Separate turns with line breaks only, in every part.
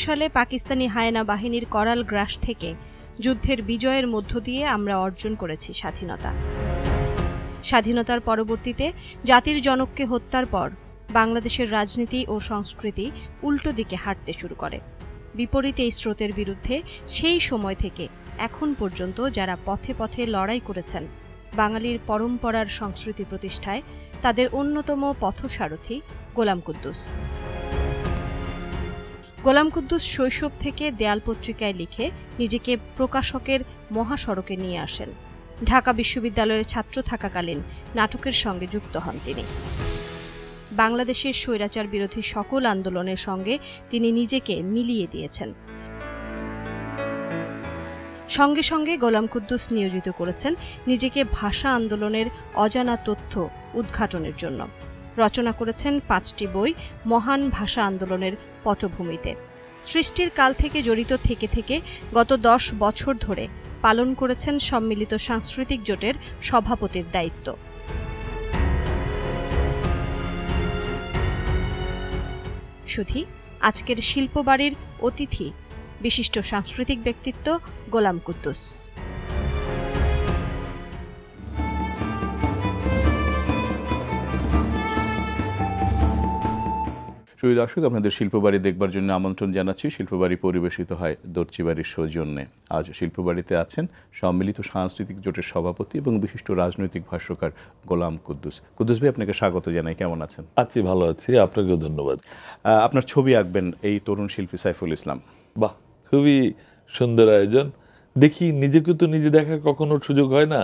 সালে পাকিস্তানি হায়না বাহিনীর করাল গ্রাস থেকে যুদ্ধের বিজয়ের মধ্য দিয়ে আমরা অর্জন করেছি স্বাধীনতা। স্বাধীনতার পরবর্তীতে জাতির জনককে হত্যার পর বাংলাদেশের রাজনীতি ও সংস্কৃতি উল্টো দিকে হাঁটতে শুরু করে। বিপরীত এই স্রোতের বিরুদ্ধে সেই সময় থেকে এখন পর্যন্ত যারা পথে পথে লড়াই করেছেন বাঙালির পরম্পরার সংস্কৃতি প্রতিষ্ঠায়, তাদের অন্যতম পথসারথী গোলাম কুদ্দুস। গোলাম কুদ্দুস শৈশব থেকে দেয়াল পত্রিকায় লিখে নিজেকে প্রকাশকের মহাসড়কে নিয়ে আসেন। ঢাকা বিশ্ববিদ্যালয়ের ছাত্র থাকাকালীন নাটকের সঙ্গে যুক্ত হন তিনি। বাংলাদেশের স্বৈরাচার বিরোধী সকল আন্দোলনের সঙ্গে তিনি নিজেকে মিলিয়ে দিয়েছেন। সঙ্গে সঙ্গে গোলাম কুদ্দুস নিয়োজিত করেছেন নিজেকে ভাষা আন্দোলনের অজানা তথ্য উদ্ঘাটনের জন্য। রচনা করেছেন 5টি বই মহান ভাষা আন্দোলনের পটভূমিতে। সৃষ্টির কাল থেকে জড়িত থেকে থেকে গত 10 বছর ধরে পালন করেছেন সম্মিলিত সাংস্কৃতিক জোটের সভাপতির দায়িত্ব। শুধু আজকের শিল্পবাড়ির অতিথি বিশিষ্ট সাংস্কৃতিক ব্যক্তিত্ব গোলাম কুদ্দুস।
সুপ্রিয় দর্শক, আপনাদের শিল্পবাড়ি দেখবার জন্য আমন্ত্রণ জানাচ্ছি। শিল্পবাড়ি পরিবেশিত হয় দর্জিবাড়ির সৌজন্যে। আজ শিল্পবাড়িতে আছেন সম্মিলিত সাংস্কৃতিক জোটের সভাপতি এবং বিশিষ্ট রাজনৈতিক ভাষ্যকার গোলাম কুদ্দুস। কুদ্দুস ভাই, আপনাকে স্বাগত জানাই। কেমন আছেন?
আছি, ভালো আছি। আপনাকেও ধন্যবাদ।
আপনার ছবি আঁকবেন এই তরুণ শিল্পী সাইফুল ইসলাম।
বাহ, খুবই সুন্দর আয়োজন। দেখি, নিজেকে তো নিজে দেখা কখনো সুযোগ হয় না।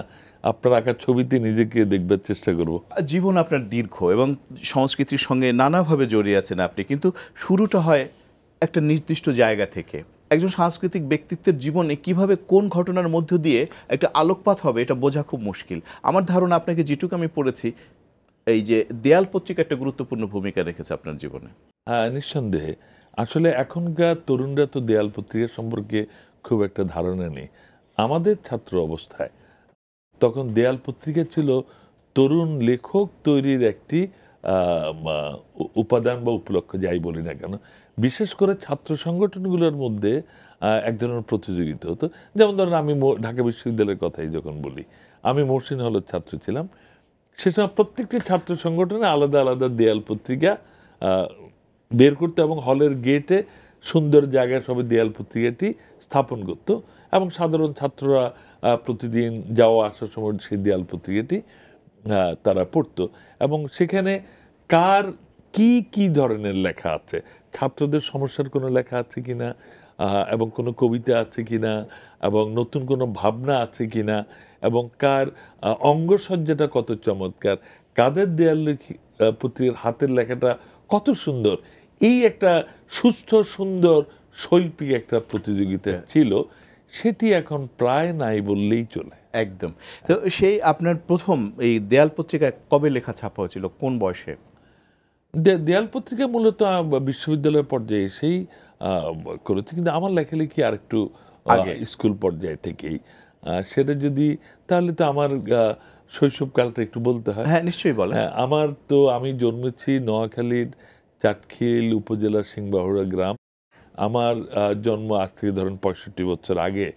আপনার আঁকা ছবিতে নিজেকে দেখবার চেষ্টা করব।
জীবন আপনার দীর্ঘ এবং সংস্কৃতির সঙ্গে নানাভাবে জড়িয়ে আছেন আপনি, কিন্তু শুরুটা হয় একটা নির্দিষ্ট জায়গা থেকে। একজন সাংস্কৃতিক ব্যক্তিত্বের জীবনে কিভাবে কোন ঘটনার মধ্য দিয়ে একটা আলোকপাত হবে এটা বোঝা খুব মুশকিল। আমার ধারণা, আপনাকে যেটুকু আমি পড়েছি, এই যে দেয়াল পত্রিকা একটা গুরুত্বপূর্ণ ভূমিকা রেখেছে আপনার জীবনে।
হ্যাঁ, নিঃসন্দেহে। আসলে এখনকার তরুণরা তো দেয়াল পত্রিকা সম্পর্কে খুব একটা ধারণা নেই। আমাদের ছাত্র অবস্থায় তখন দেয়াল পত্রিকা ছিল তরুণ লেখক তৈরির একটি উপাদান বা উপলক্ষ, যাই বলি না কেন। বিশেষ করে ছাত্র সংগঠনগুলোর মধ্যে এক ধরনের প্রতিযোগিতা হতো। যেমন ধরেন, আমি ঢাকা বিশ্ববিদ্যালয়ের কথাই যখন বলি, আমি মহসিন হলের ছাত্র ছিলাম। সে সময় প্রত্যেকটি ছাত্র সংগঠনে আলাদা আলাদা দেয়াল পত্রিকা বের করতো এবং হলের গেটে সুন্দর জায়গায় সবাই দেয়াল পত্রিকাটি স্থাপন করত এবং সাধারণ ছাত্ররা প্রতিদিন যাওয়া আসার সময় সেই দেয়াল পত্রিকাটি তারা পড়তো এবং সেখানে কার কি কি ধরনের লেখা আছে, ছাত্রদের সমস্যার কোনো লেখা আছে কিনা, এবং কোনো কবিতা আছে কিনা, এবং নতুন কোনো ভাবনা আছে কিনা, এবং কার অঙ্গসজ্জাটা কত চমৎকার, কাদের দেয়াল পত্রিকার হাতের লেখাটা কত সুন্দর, এই একটা সুস্থ সুন্দর শৈল্পিক একটা প্রতিযোগিতা ছিল। সেটি এখন প্রায় নাই বললেই চলে।
একদম। তো সেই আপনার প্রথম এই দেয়াল পত্রিকায় কবে লেখা ছাপা হয়েছিল, কোন বয়সে?
দেয়াল পত্রিকা মূলত বিশ্ববিদ্যালয় পর্যায়ে এসেই করেছি, কিন্তু আমার লেখালেখি আর একটু স্কুল পর্যায়ে থেকেই। সেটা যদি, তাহলে তো আমার শৈশবকালটা একটু বলতে হয়।
হ্যাঁ, নিশ্চয়ই বলেন।
হ্যাঁ, আমি জন্মেছি নোয়াখালীর চাটখিল উপজেলার সিংবাহুড়া গ্রাম। আমার জন্ম আজ থেকে ধরেন 65 বছর আগে।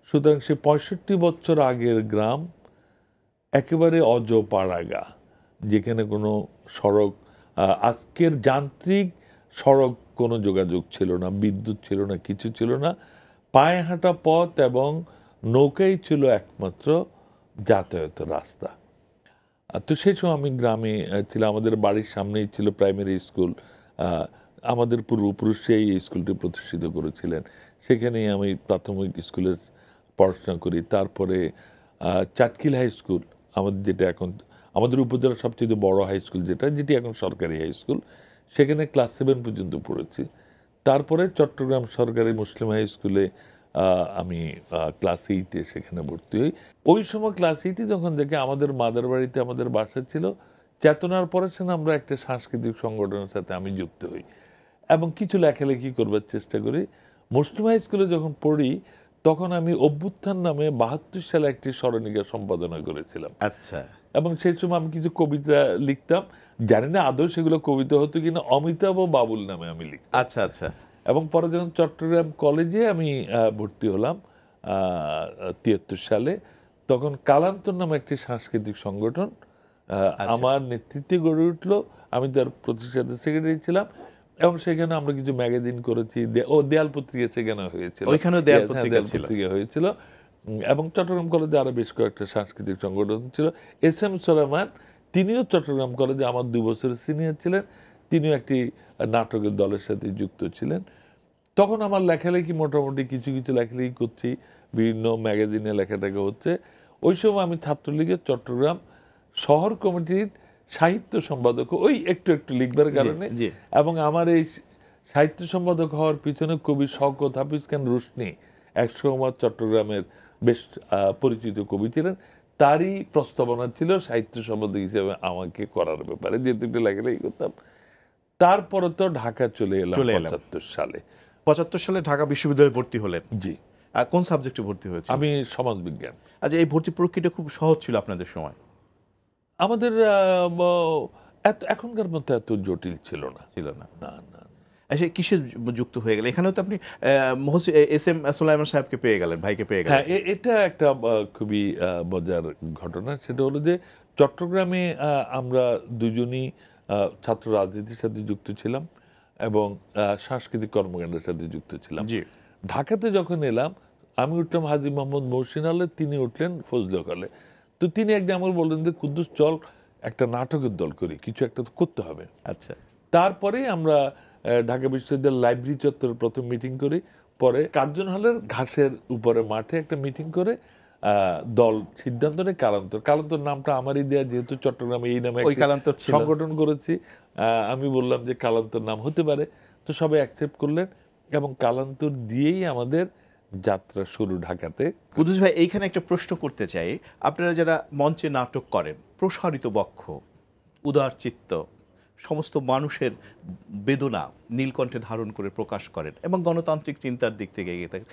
সুতরাং সে 65 বছর আগের গ্রাম একেবারে অজপাড়াগা, যেখানে কোনো সড়ক, আজকের যান্ত্রিক সড়ক কোনো যোগাযোগ ছিল না, বিদ্যুৎ ছিল না, কিছু ছিল না। পায়ে হাঁটা পথ এবং নৌকাই ছিল একমাত্র যাতায়াত রাস্তা। তো সেই সময় আমি গ্রামে ছিলাম। আমাদের বাড়ির সামনেই ছিল প্রাইমারি স্কুল। আমাদের পূর্বপুরুষরা এই স্কুলটি প্রতিষ্ঠিত করেছিলেন। সেখানেই আমি প্রাথমিক স্কুলের পড়াশোনা করি। তারপরে চাটখিল হাই স্কুল, যেটা এখন আমাদের উপজেলার সবচেয়ে বড় হাই স্কুল, যেটি এখন সরকারি হাই স্কুল, সেখানে ক্লাস 7 পর্যন্ত পড়েছি। তারপরে চট্টগ্রাম সরকারি মুসলিম হাই স্কুলে আমি ক্লাস 8-এ সেখানে ভর্তি হই। ওই সময় ক্লাস 8-এ যখন দেখে, আমাদের মাদার বাড়িতে আমাদের বাসা ছিল চেতনার পড়াশোনা আমরা একটা সাংস্কৃতিক সংগঠনের সাথে আমি যুক্ত হই এবং কিছু লেখালেখি করবার চেষ্টা করি। মুসলিম হাই স্কুলে যখন পড়ি তখন আমি অভ্যুত্থান নামে ৭২ সালে একটি স্মরণিকা সম্পাদনা করেছিলাম।
আচ্ছা।
এবং সেই সময় আমি কিছু কবিতা লিখতাম, জানি না আদৌ সেগুলো কবিতা হতো কিনা, অমিতাভ ও বাবুল নামে আমি লিখতাম।
আচ্ছা আচ্ছা।
এবং পরে যখন চট্টগ্রাম কলেজে আমি ভর্তি হলাম ৭৩ সালে, তখন কালান্তর নামে একটি সাংস্কৃতিক সংগঠন আমার নেতৃত্বে গড়ে উঠলো। আমি তার প্রতিষ্ঠাতা সেক্রেটারি ছিলাম এবং সেখানে আমরা কিছু ম্যাগাজিন করেছি। দেয়াল পত্রিকা সেখানে হয়েছিল,
ওইখানেও দেয়াল পত্রিকা
হয়েছিল। এবং চট্টগ্রাম কলেজে আরো বেশ কয়েকটা সাংস্কৃতিক সংগঠন ছিল। এস এম সোলাইমান, তিনিও চট্টগ্রাম কলেজে আমার 2 বছরের সিনিয়র ছিলেন, তিনিও একটি নাটকের দলের সাথে যুক্ত ছিলেন। তখন আমার লেখালেখি মোটামুটি কিছু কিছু লেখালেখি করছি, বিভিন্ন ম্যাগাজিনে লেখাটাকে হচ্ছে। ওই সময় আমি ছাত্রলীগের চট্টগ্রাম শহর কমিটির সাহিত্য সম্পাদক, ওই একটু একটু লিখবার কারণে। এবং আমার এই সাহিত্য সম্পাদক হওয়ার পিছনে কবি শওকত হাফিজ খান রুশনি, একসময় চট্টগ্রামের বেশ পরিচিত কবি ছিলেন, তারই প্রস্তাবনা ছিল সাহিত্য সম্পাদক হিসেবে আমাকে করার ব্যাপারে, যেহেতু একটু লেখালেখি করতাম। তারপরে তো ঢাকা চলে এলাম ৭৫ সালে।
৭৫ সালে ঢাকা বিশ্ববিদ্যালয়ে ভর্তি হলেন।
জি।
কোন সাবজেক্টে ভর্তি হয়েছে?
আমি সমাজবিজ্ঞান।
আচ্ছা, এই ভর্তি প্রক্রিয়াটা খুব সহজ ছিল আপনাদের সময়?
আমাদের এখনকার মতো এত জটিল ছিল না। না না।
আচ্ছা, কিসে যুক্ত হয়ে গেল? এখানেও তো আপনি এস এম সোলাইমান সাহেবকে পেয়ে গেলেন, ভাইকে পেয়ে গেলেন।
হ্যাঁ, এটা একটা খুবই মজার ঘটনা। সেটা হলো যে চট্টগ্রামে আমরা দুজনই ছাত্র রাজনীতির সাথে যুক্ত ছিলাম এবং সাংস্কৃতিক কর্মকাণ্ডের সাথে যুক্ত ছিলাম। ঢাকাতে যখন এলাম, আমি উঠলাম হাজী মোহাম্মদ মহসিন হলে, তিনি উঠলেন ফজলুল হলে। তো তিনি একদিন আমাকে বললেন যে কুদ্দুস চল একটা নাটকের দল করি, কিছু একটা তো করতে হবে।
আচ্ছা।
তারপরেই আমরা ঢাকা বিশ্ববিদ্যালয়ের লাইব্রেরি চত্বরে প্রথম মিটিং করি, পরে কার্জন হলের ঘাসের উপরে মাঠে একটা মিটিং করে দল সিদ্ধান্ত নেয় কালান্তর। কালান্তর নামটা আমারই দেয়া, যেহেতু চট্টগ্রামে এই নামে সংগঠন করেছি। আমি বললাম যে কালান্তর নাম হতে পারে, তো সবাই অ্যাকসেপ্ট করলেন এবং কালান্তর দিয়েই আমাদের যাত্রা শুরু ঢাকাতে।
কুদ্দুস ভাই, এইখানে একটা প্রশ্ন করতে চাই। আপনারা যারা মঞ্চে নাটক করেন, প্রসারিত বক্ষ, উদার চিত্ত, সমস্ত মানুষের বেদনা নীলকণ্ঠে ধারণ করে প্রকাশ করেন এবং গণতান্ত্রিক চিন্তার দিক থেকে এগিয়ে থাকেন,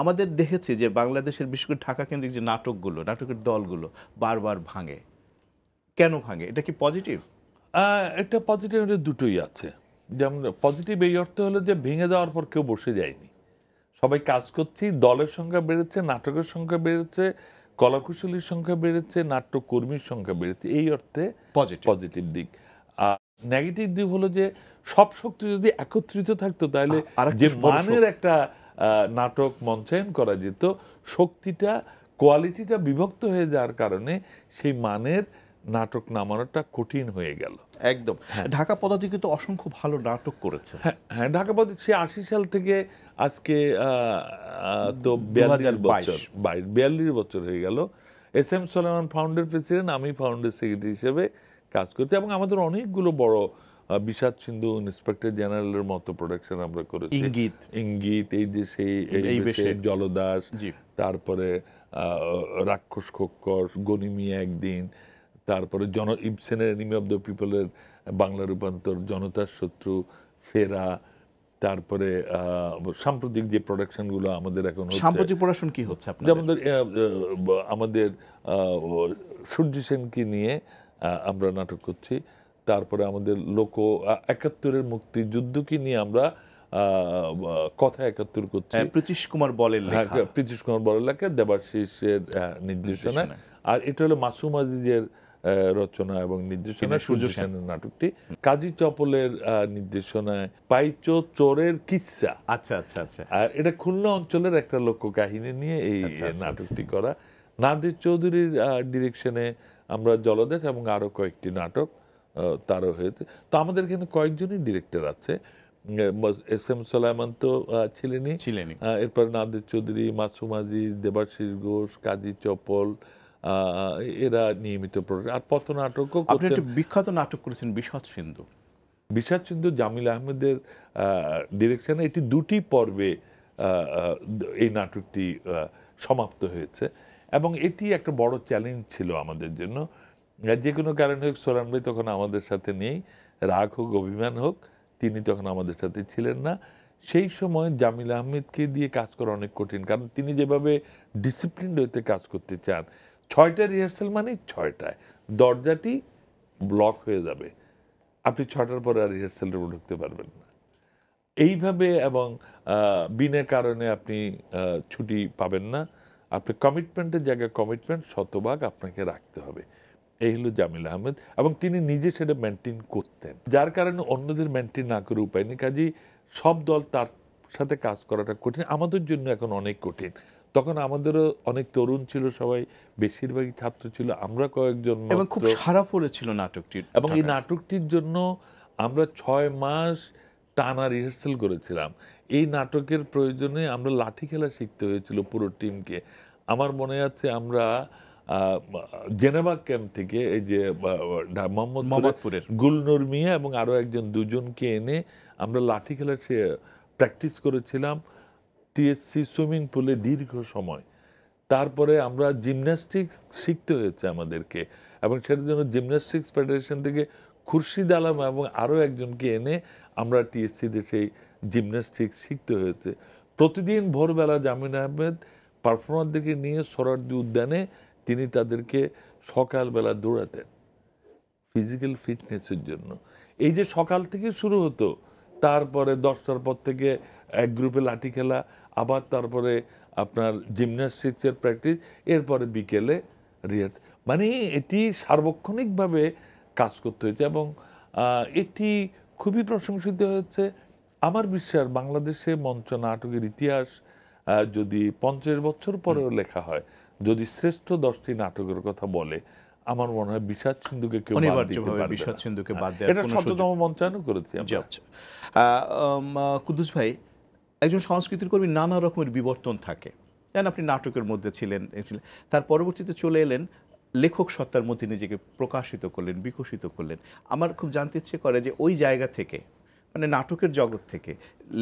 আমাদের দেখেছি যে বাংলাদেশের বিশেষ করে ঢাকা কেন্দ্রিক যে নাটকগুলো, নাটকের দলগুলো বারবার ভাঙে। কেন ভাঙে? এটা কি পজিটিভ?
একটা পজিটিভ, দুটোই আছে। যেমন পজিটিভ এই অর্থে হলো যে ভেঙে যাওয়ার পর কেউ বসে যায়নি, সবাই কাজ করছি, দলের সংখ্যা বেড়েছে, নাটকের সংখ্যা বেড়েছে, কলাকুশলীর সংখ্যা বেড়েছে, নাট্যকর্মীর সংখ্যা বেড়েছে, এই অর্থে পজিটিভ দিক। আর নেগেটিভ দিক হলো যে সব শক্তি যদি একত্রিত থাকতো তাহলে যে মানের একটা নাটক মঞ্চায়ন করা যেত, শক্তিটা কোয়ালিটিটা বিভক্ত হয়ে যাওয়ার কারণে সেই মানের নাটক নামানোটা কঠিন হয়ে গেল।
একদম। ঢাকা পদাতিকে তো অসংখ্য ভালো নাটক করেছে।
হ্যাঁ, ঢাকা পদাতিক সে ৮০ সাল থেকে আজকে তো ৪২ বছর হয়ে গেল। এস এম সোলাইমান ফাউন্ডের প্রেসিডেন্ট, আমি ফাউন্ডের সেক্রেটারি হিসেবে কাজ করছি এবং আমাদের অনেকগুলো বড় বিষাদ সিন্ধু, ইন্সপেক্টর জেনারেলের মতো প্রোডাকশন আমরা করেছি। ইঙ্গিত, এই যে সেই জলদাস, তারপরে রাক্ষস খোক্কর, গনিমিয়া একদিন, তারপরে ইবসেনের এনিমি অফ দ্য পিপলের বাংলা রূপান্তর, জনতার শত্রু, ফেরা, তারপরে সাম্প্রতিক যে প্রোডাকশনগুলো আমাদের এখন হচ্ছে।
সাম্প্রতিক প্রোডাকশন কি হচ্ছে আপনাদের?
যেমন আমাদের সূর্য সেনকে নিয়ে আমরা নাটক করছি, তারপরে আমাদের লোক ৭১-এর মুক্তিযুদ্ধকে নিয়ে আমরা কথা ৭১ করছি।
পৃথিশ কুমার বলের
লেখা, দেবাশিসের নির্দেশনায়। আর এটা হলো মাসুম আজিজের রচনা এবং নির্দেশনা, সূর্য সেনের নাটকটি। কাজী চপলের নির্দেশনায় পাইচো চোরের কিচ্ছা।
আচ্ছা আচ্ছা আচ্ছা।
আর এটা খুলনা অঞ্চলের একটা লোককাহিনী নিয়ে এই নাটকটি করা। নাদির চৌধুরীর ডিরেকশনে আমরা জলদেশ এবং আরো কয়েকটি নাটক তারও হয়েছে। তো আমাদের এখানে কয়েকজনই ডিরেক্টর আছে। এস এম সোলাইমান তো ছিলেনই, এরপর নাদির চৌধুরী, মাসুম আজিজ, দেবাশিস ঘোষ, কাজী চপল, এরা নিয়মিত প্রোডাক্ট। আর পথনাটকও
আপনি একটা বিখ্যাত নাটক করেছেন বিষাদ সিন্ধু।
বিষাদ সিন্ধু জামিল আহমেদের ডিরেকশনে, এটি 2টি পর্বে এই নাটকটি সমাপ্ত হয়েছে এবং এটি একটা বড় চ্যালেঞ্জ ছিল আমাদের জন্য। যে কোনো কারণে হোক সোলান ভাই তখন আমাদের সাথে নেই, রাগ হোক অভিমান হোক, তিনি তখন আমাদের সাথে ছিলেন না। সেই সময় জামিল আহমেদকে দিয়ে কাজ করা অনেক কঠিন, কারণ তিনি যেভাবে ডিসিপ্লিন হইতে কাজ করতে চান, 6টা রিহার্সাল মানে 6টায় দরজাটি ব্লক হয়ে যাবে, আপনি 6টার পরে আর রিহার্সাল রুমে ঢুকতে পারবেন না এইভাবে, এবং বিনা কারণে আপনি ছুটি পাবেন না, আপনি কমিটমেন্টের জায়গায় কমিটমেন্ট শতভাগ আপনাকে রাখতে হবে। এই হলো জামিল আহমেদ, এবং তিনি নিজে সেটা মেনটেন করতেন, যার কারণে অন্যদের মেনটেন না করে উপায় নেই। কাজেই সব দল তার সাথে কাজ করাটা কঠিন, আমাদের জন্য এখন অনেক কঠিন। তখন আমাদেরও অনেক তরুণ ছিল, সবাই বেশিরভাগই ছাত্র ছিল, আমরা কয়েকজন,
এবং খুব সারা পড়েছিল নাটকটির,
এবং এই নাটকটির জন্য আমরা 6 মাস টানা রিহার্সাল করেছিলাম। এই নাটকের প্রয়োজনে আমরা লাঠি খেলা শিখতে হয়েছিল পুরো টিমকে। আমার মনে আছে আমরা জেনেভা ক্যাম্প থেকে এই যে মোহাম্মদপুরের গুলনুর মিয়া এবং আরো একজন দুজনকে এনে আমরা লাঠি খেলা প্র্যাকটিস করেছিলাম টিএসসি সুইমিং পুলে দীর্ঘ সময়। তারপরে আমরা জিমন্যাস্টিক্স শিখতে হয়েছে আমাদেরকে, এবং সেটার জন্য জিমন্যাস্টিক্স ফেডারেশন থেকে খুরশিদ আলম এবং আরও একজনকে এনে আমরা টিএসসিতে সেই জিমন্যাস্টিক্স শিখতে হয়েছে। প্রতিদিন ভোরবেলা জামিল আহমেদ পারফর্মারদেরকে নিয়ে সোহরাওয়ার্দী উদ্যানে তিনি তাদেরকে সকালবেলা দৌড়াতেন ফিজিক্যাল ফিটনেসের জন্য। এই যে সকাল থেকে শুরু হতো, তারপরে 10টার পর থেকে এক গ্রুপে লাঠি খেলা, আবার তারপরে আপনার জিমন্যাস্টিক্সের প্র্যাকটিস, এরপরে বিকেলে রিহার্সাল, মানে এটি সার্বক্ষণিকভাবে কাজ করতে হয়েছে, এবং এটি খুবই প্রশংসিত হয়েছে। আমার বিশ্বাস বাংলাদেশে মঞ্চ নাটকের ইতিহাস যদি 50 বছর পরেও লেখা হয়, যদি শ্রেষ্ঠ 10টি নাটকের কথা বলে, আমার মনে হয় বিষাদ সিন্ধুকে কেউ বাদ দিতে পারবে
বিষাদ সিন্ধুকে বাদ দেওয়ার
এটা 7তম মঞ্চায়নও করেছি আমরা।
কুদ্দুস ভাই, একজন সংস্কৃতির কর্মী নানা রকমের বিবর্তন থাকে, যেন আপনি নাটকের মধ্যে ছিলেন, তার পরবর্তীতে চলে এলেন লেখক সত্তার মধ্যে নিজেকে প্রকাশিত করলেন, বিকশিত করলেন। আমার খুব জানতে ইচ্ছে করে যে ওই জায়গা থেকে, মানে নাটকের জগৎ থেকে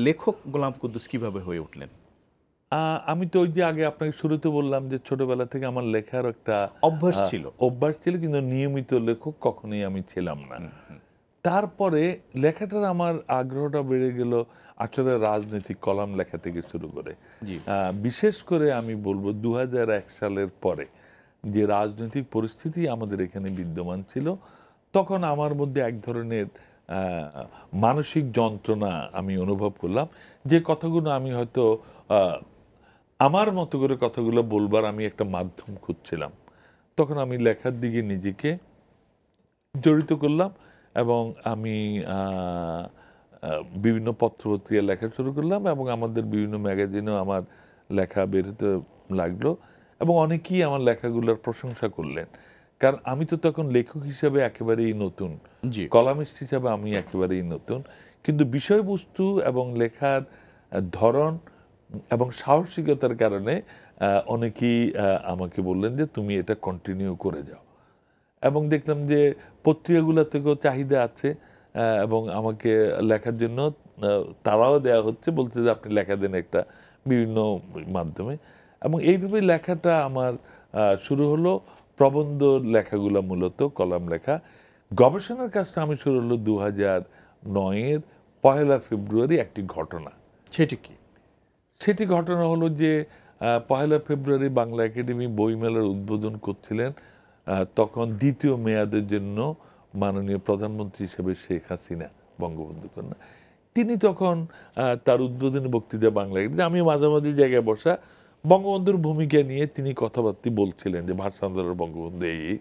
লেখক গোলাম কুদ্দুস কিভাবে হয়ে উঠলেন?
আমি তো ওই যে আগে আপনাকে শুরুতে বললাম যে ছোটবেলা থেকে আমার লেখার একটা
অভ্যাস ছিল,
কিন্তু নিয়মিত লেখক কখনোই আমি ছিলাম না। তারপরে লেখাটার আমার আগ্রহটা বেড়ে গেল আসলে রাজনৈতিক কলাম লেখা থেকে শুরু করে। বিশেষ করে আমি বলবো 2001 সালের পরে যে রাজনৈতিক পরিস্থিতি আমাদের এখানে বিদ্যমান ছিল, তখন আমার মধ্যে এক ধরনের মানসিক যন্ত্রণা আমি অনুভব করলাম, যে কথাগুলো আমি হয়তো আমার মতো করে কথাগুলো বলবার আমি একটা মাধ্যম খুঁজছিলাম। তখন আমি লেখার দিকে নিজেকে জড়িত করলাম, এবং আমি বিভিন্ন পত্রপত্রিকা লেখা শুরু করলাম, এবং আমাদের বিভিন্ন ম্যাগাজিনেও আমার লেখা বের হতে লাগলো, এবং অনেকেই আমার লেখাগুলোর প্রশংসা করলেন। কারণ আমি তো তখন লেখক হিসাবে একেবারেই নতুন, কলামিস্ট হিসাবে আমি একেবারেই নতুন, কিন্তু বিষয়বস্তু এবং লেখার ধরন এবং সাহসিকতার কারণে অনেকেই আমাকে বললেন যে তুমি এটা কন্টিনিউ করে যাও। এবং দেখলাম যে পত্রিকাগুলো থেকেও চাহিদা আছে, এবং আমাকে লেখার জন্য তারাও দেওয়া হচ্ছে, বলছে যে আপনি লেখা দেন একটা বিভিন্ন মাধ্যমে। এবং এইভাবে লেখাটা আমার শুরু হলো। প্রবন্ধ লেখাগুলো মূলত কলাম লেখা। গবেষণার কাজটা আমি শুরু হলো 2009-এর 1 ফেব্রুয়ারি একটি ঘটনা।
সেটি কি?
সেটি ঘটনা হলো যে 1 ফেব্রুয়ারি বাংলা একাডেমি বইমেলার উদ্বোধন করছিলেন তখন দ্বিতীয় মেয়াদের জন্য মাননীয় প্রধানমন্ত্রী হিসেবে শেখ হাসিনা, বঙ্গবন্ধু কন্যা। তিনি তখন তার উদ্বোধনী বক্তৃতা বাংলা একাডেমি, আমি মাঝামাঝি জায়গায় বসা, বঙ্গবন্ধুর ভূমিকা নিয়ে তিনি কথাবার্তা বলছিলেন যে ভাষা আন্দোলন বঙ্গবন্ধু এই।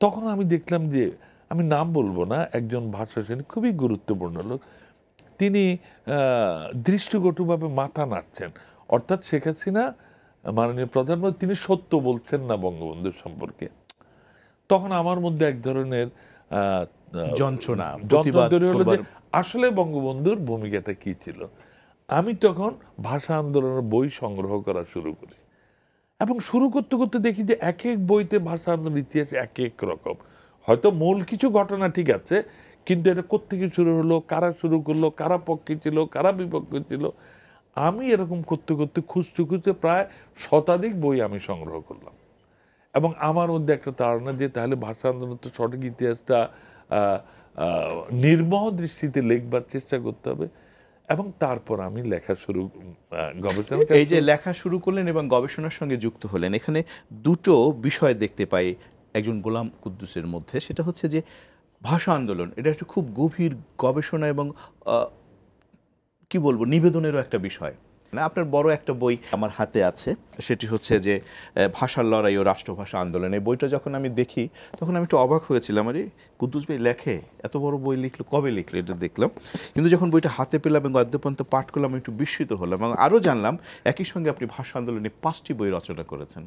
তখন আমি দেখলাম যে, আমি নাম বলবো না, একজন ভাষাসৈনিক খুবই গুরুত্বপূর্ণ লোক, তিনি দৃষ্টিকটুভাবে মাথা নাড়ছেন, অর্থাৎ শেখ হাসিনা মাননীয় প্রধানমন্ত্রী তিনি সত্য বলছেন না বঙ্গবন্ধুর সম্পর্কে। তখন আমার মধ্যে এক ধরনের
যন্ত্রণা
তৈরি হলো যে আসলে বঙ্গবন্ধুর ভূমিকাটা কি ছিল। আমি তখন ভাষা আন্দোলনের বই সংগ্রহ করা শুরু করি, এবং শুরু করতে করতে দেখি যে এক এক বইতে ভাষা আন্দোলনের ইতিহাস এক এক রকম। হয়তো মূল কিছু ঘটনা ঠিক আছে, কিন্তু এটা কোত্থেকে শুরু হলো, কারা শুরু করলো, কারা পক্ষে ছিল, কারা বিপক্ষে ছিল, আমি এরকম করতে করতে খুঁজতে খুঁজতে প্রায় 100 বই আমি সংগ্রহ করলাম। এবং আমার মধ্যে একটা ধারণা যে তাহলে ভাষা আন্দোলন তো সঠিক ইতিহাসটা নির্মহ দৃষ্টিতে লিখবার চেষ্টা করতে হবে। এবং তারপর আমি লেখা শুরু, গবেষণা।
এই যে লেখা শুরু করলেন এবং গবেষণার সঙ্গে যুক্ত হলেন, এখানে দুটো বিষয় দেখতে পাই একজন গোলাম কুদ্দুসের মধ্যে। সেটা হচ্ছে যে ভাষা আন্দোলন, এটা একটা খুব গভীর গবেষণা এবং কি বলবো, নিবেদনেরও একটা বিষয়। আপনার বড় একটা বই আমার হাতে আছে, সেটি হচ্ছে যে ভাষার লড়াই ও রাষ্ট্রভাষা আন্দোলন। এই বইটা যখন আমি দেখি তখন আমি একটু অবাক হয়েছিলাম, আরে কুদ্দুস ভাই লেখে, এত বড় বই লিখলো, কবে লিখলো এটা দেখলাম। কিন্তু যখন বইটা হাতে পেলাম এবং অদ্যপন্ত পাঠ করলাম, আমি একটু বিস্মিত হলাম এবং আরও জানলাম একই সঙ্গে আপনি ভাষা আন্দোলনে 5টি বই রচনা করেছেন।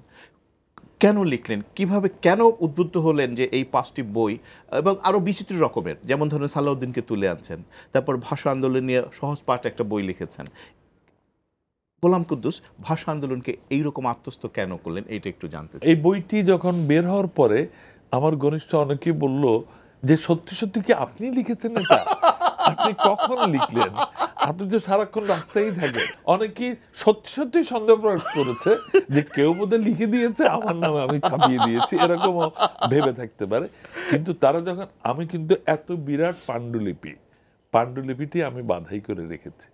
কেন লিখলেন, কিভাবে, কেন উদ্বুদ্ধ হলেন যে এই 5টি বই, এবং আরও বিচিত্র রকমের, যেমন ধরেন সালাউদ্দিনকে তুলে আনছেন, তারপর ভাষা আন্দোলন নিয়ে সহজ পাঠ একটা বই লিখেছেন। গোলাম কুদ্দুস ভাষা আন্দোলনকে এইরকম আত্মস্থ কেন করলেন, এইটা একটু জানতে চাই।
এই বইটি যখন বের হওয়ার পরে আমার ঘনিষ্ঠ অনেকেই বলল যে সত্যি সত্যি কি আপনি লিখেছেন এটা? আপনি কখন লিখলেন? আপনি তো সারাক্ষণ রাস্তায় থাকেন। অনেকেই সত্যি সত্যি সন্দেহ প্রকাশ করেছে যে কেউ বোধহয় লিখে দিয়েছে, আমার নামে আমি ছাপিয়ে দিয়েছি, এরকমও ভেবে থাকতে পারে। কিন্তু তারা যখন, আমি কিন্তু এত বিরাট পাণ্ডুলিপিটি আমি বাঁধাই করে রেখেছি।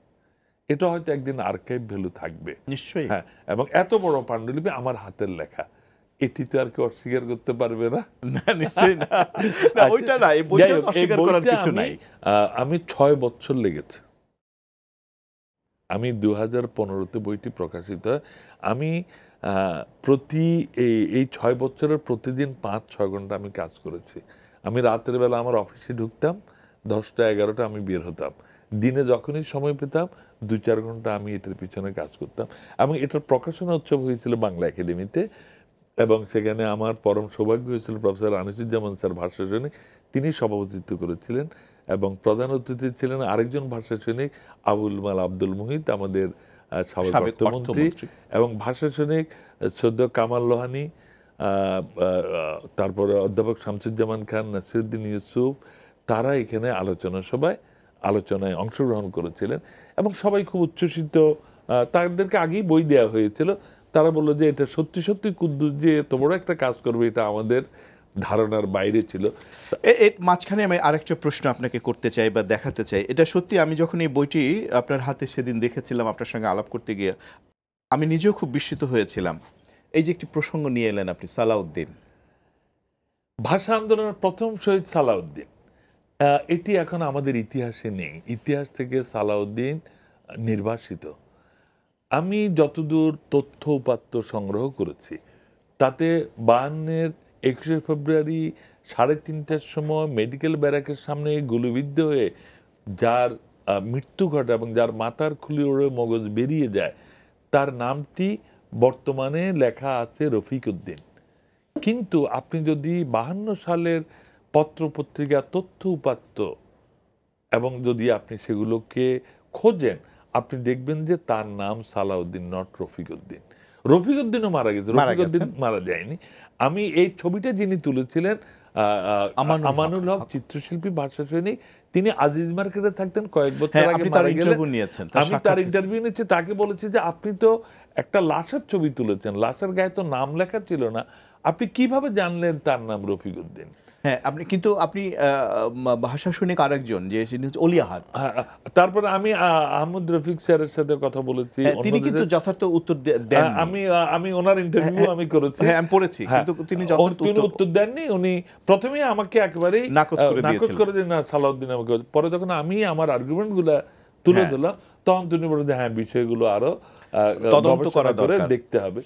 এটা হয়তো একদিন আর্কাইভ ভ্যালু থাকবে
নিশ্চয়ই।
হ্যাঁ, এবং এত বড় পাণ্ডুলিপি আমার হাতের লেখা, এটি তো আর কেউ অস্বীকার করতে পারবে না।
না, নিশ্চয়ই না, ওইটা না, এই বইটা অস্বীকার করার কিছু নাই।
আমি 6 বছর লেগেছে। আমি 2015-তে বইটি প্রকাশিত হয়। আমি প্রতি এই 6 বছরের প্রতিদিন 5-6 ঘন্টা আমি কাজ করেছি। আমি রাতের বেলা আমার অফিসে ঢুকতাম, 10টা-11টা আমি বের হতাম। দিনে যখনই সময় পেতাম 2-4 ঘন্টা আমি এটার পিছনে কাজ করতাম। এবং এটার প্রকাশনা উৎসব হয়েছিল বাংলা একাডেমিতে, এবং সেখানে আমার পরম সৌভাগ্য হয়েছিল প্রফেসর আনিসুজ্জামান স্যার, ভাষা সৈনিক, তিনি সভাপতিত্ব করেছিলেন। এবং প্রধান অতিথি ছিলেন আরেকজন ভাষা সৈনিক আবুল মাল আব্দুল মুহিত, আমাদের সাবেক অর্থমন্ত্রী, এবং ভাষা সৈনিক সৈয়দ কামাল লোহানী, তারপরে অধ্যাপক শামসুজ্জামান খান, নাসিরুদ্দিন ইউসুফ, তারা এখানে আলোচনায় অংশগ্রহণ করেছিলেন এবং সবাই খুব উচ্ছ্বসিত। তাদেরকে আগেই বই দেওয়া হয়েছিল। তারা বললো যে এটা সত্যি সত্যি কুদ্দুস যে এত বড় একটা কাজ করবে, এটা আমাদের ধারণার বাইরে ছিল।
এর মাঝখানে আমি আরেকটা প্রশ্ন আপনাকে করতে চাই বা দেখাতে চাই। এটা সত্যি, আমি যখন এই বইটি আপনার হাতে সেদিন দেখেছিলাম আপনার সঙ্গে আলাপ করতে গিয়ে, আমি নিজেও খুব বিস্মিত হয়েছিলাম। এই যে একটি প্রসঙ্গ নিয়ে এলেন আপনি, সালাউদ্দিন,
ভাষা আন্দোলনের প্রথম শহীদ সালাউদ্দিন, এটি এখন আমাদের ইতিহাসে নেই। ইতিহাস থেকে সালাউদ্দিন নির্বাসিত। আমি যতদূর তথ্য উপাত্ত সংগ্রহ করেছি তাতে 52-এর 21শে ফেব্রুয়ারি 3:30টার সময় মেডিকেল ব্যারাকের সামনে গুলিবিদ্ধ হয়ে যার মৃত্যু ঘটে এবং যার মাথার খুলি ওড়ে মগজ বেরিয়ে যায়, তার নামটি বর্তমানে লেখা আছে রফিক উদ্দিন। কিন্তু আপনি যদি 52 সালের পত্রপত্রিকা তথ্য উপাত্ত এবং যদি আপনি সেগুলোকে খোঁজেন, আপনি দেখবেন যে তার নাম সালাউদ্দিন, নট রফিক উদ্দিন। রফিক উদ্দিনও মারা গেছে, রফিক উদ্দিন মারা যায়নি। আমি এই ছবিটা যিনি তুলেছিলেন আমানুল হক, চিত্রশিল্পী, ভাষা সৈনিক, তিনি আজিজ মার্কেটে থাকতেন, কয়েক বছর আগে মারা গেলেন। আমি তার ইন্টারভিউ নিচ্ছি, তাকে বলেছি যে আপনি তো একটা লাশের ছবি তুলেছেন, লাশের গায়ে তো নাম লেখা ছিল না, আপনি কিভাবে জানলেন তার নাম রফিক উদ্দিন?
হ্যাঁ, আপনি কিন্তু আপনি ভাষা সৈনিক আরেকজন যে অলিয়াহাদ।
তারপরে আমি আহমদ রফিক স্যারের সাথে কথা বলেছি,
তিনি কিন্তু যথার্থ উত্তর দেন।
আমি ওনার ইন্টারভিউ আমি করেছি,
হ্যাঁ আমি পড়েছি, কিন্তু তিনি যথার্থ
উত্তর দেননি। উনি প্রথমে আমাকে একেবারেই নাকচ করে দিয়ে না সালাউদ্দিন আমাকে। পরে যখন আমি আমার আর্গুমেন্টগুলো তুলে ধরলাম তখন তিনি বলেন যে হ্যাঁ, বিষয়গুলো আরো তদন্ত করে দেখতে হবে।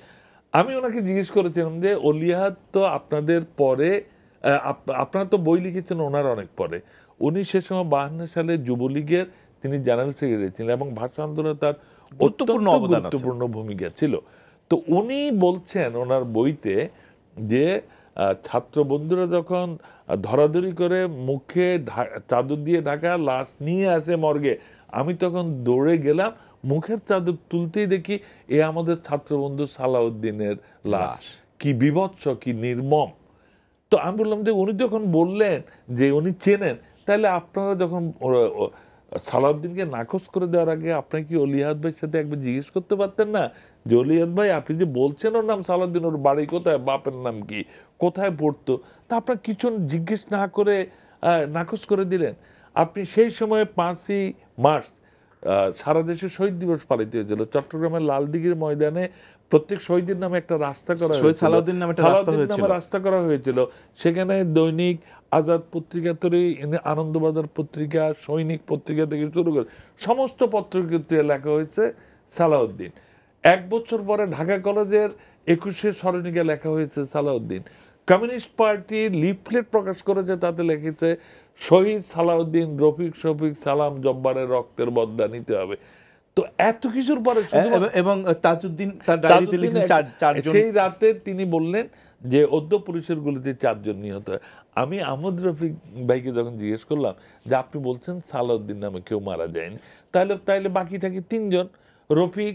আমি ওনাকে জিজ্ঞেস করেছিলাম যে অলিয়াহাদ তো আপনাদের পরে, আপনারা তো বই লিখেছেন ওনার অনেক পরে, উনি সে সময় 52 সালে যুবলীগের তিনি জেনারেল সেক্রেটারি ছিলেন এবং ভাষা আন্দোলনে তার গুরুত্বপূর্ণ ভূমিকা ছিল। তো উনি বলছেন ওনার বইতে যে ছাত্র বন্ধুরা যখন ধরাধরি করে মুখে চাদর দিয়ে ঢাকা লাশ নিয়ে আসে মর্গে, আমি তখন দৌড়ে গেলাম, মুখের চাদর তুলতেই দেখি এ আমাদের ছাত্রবন্ধু সালাউদ্দিনের লাশ। কি বিভৎস, কি নির্মম। তো আমি বললাম যে উনি যখন বললেন যে উনি চেনেন, তাহলে আপনারা যখন সালাউদ্দিনকে নাকচ করে দেওয়ার আগে আপনি কি অলিয়াদ ভাইয়ের সাথে একবার জিজ্ঞেস করতে পারতেন না যে অলিয়াদ ভাই আপনি যে বলছেন ওর নাম সালাউদ্দিন, ওর বাড়ি কোথায়, বাপের নাম কি, কোথায় পড়তো, তা আপনার কিছু জিজ্ঞেস না করে নাকচ করে দিলেন। আপনি সেই সময় 5ই মার্চ সারা দেশে শহীদ দিবস পালিত হয়েছিল। চট্টগ্রামের লালদিঘির ময়দানে প্রত্যেক শহীদের নামে একটা রাস্তা করা হয়েছিল,
সালাউদ্দিন নামে
রাস্তা করা হয়েছিল। সেখানে দৈনিক আজাদ পত্রিকা থেকে আনন্দবাজার পত্রিকা, সৈনিক পত্রিকা থেকে শুরু করে সমস্ত পত্রিকাতে লেখা হয়েছে সালাউদ্দিন। 1 বছর পরে ঢাকা কলেজের 21শে স্মরণিকা লেখা হয়েছে সালাউদ্দিন। কমিউনিস্ট পার্টি লিফলেট প্রকাশ করেছে, তাতে লিখেছে শহীদ সালাউদ্দিন, রফিক শফিক সালাম জব্বারের রক্তের বদলা নিতে হবে। তো এত কিছুর পরে
এবং তাজউদ্দিন তার ডায়েরিতে লিখেন চারজন।
সেই রাতে তিনি বললেন যে অদ্য পুলিশের গুলিতে 4 জন নিহত হয়। আমি আহমদ রফিক ভাইকে যখন জিজ্ঞেস করলাম যে আপনি বলছেন সালাউদ্দিন নামে কেউ মারা যায়নি, তাহলে বাকি থাকে 3 জন, রফিক,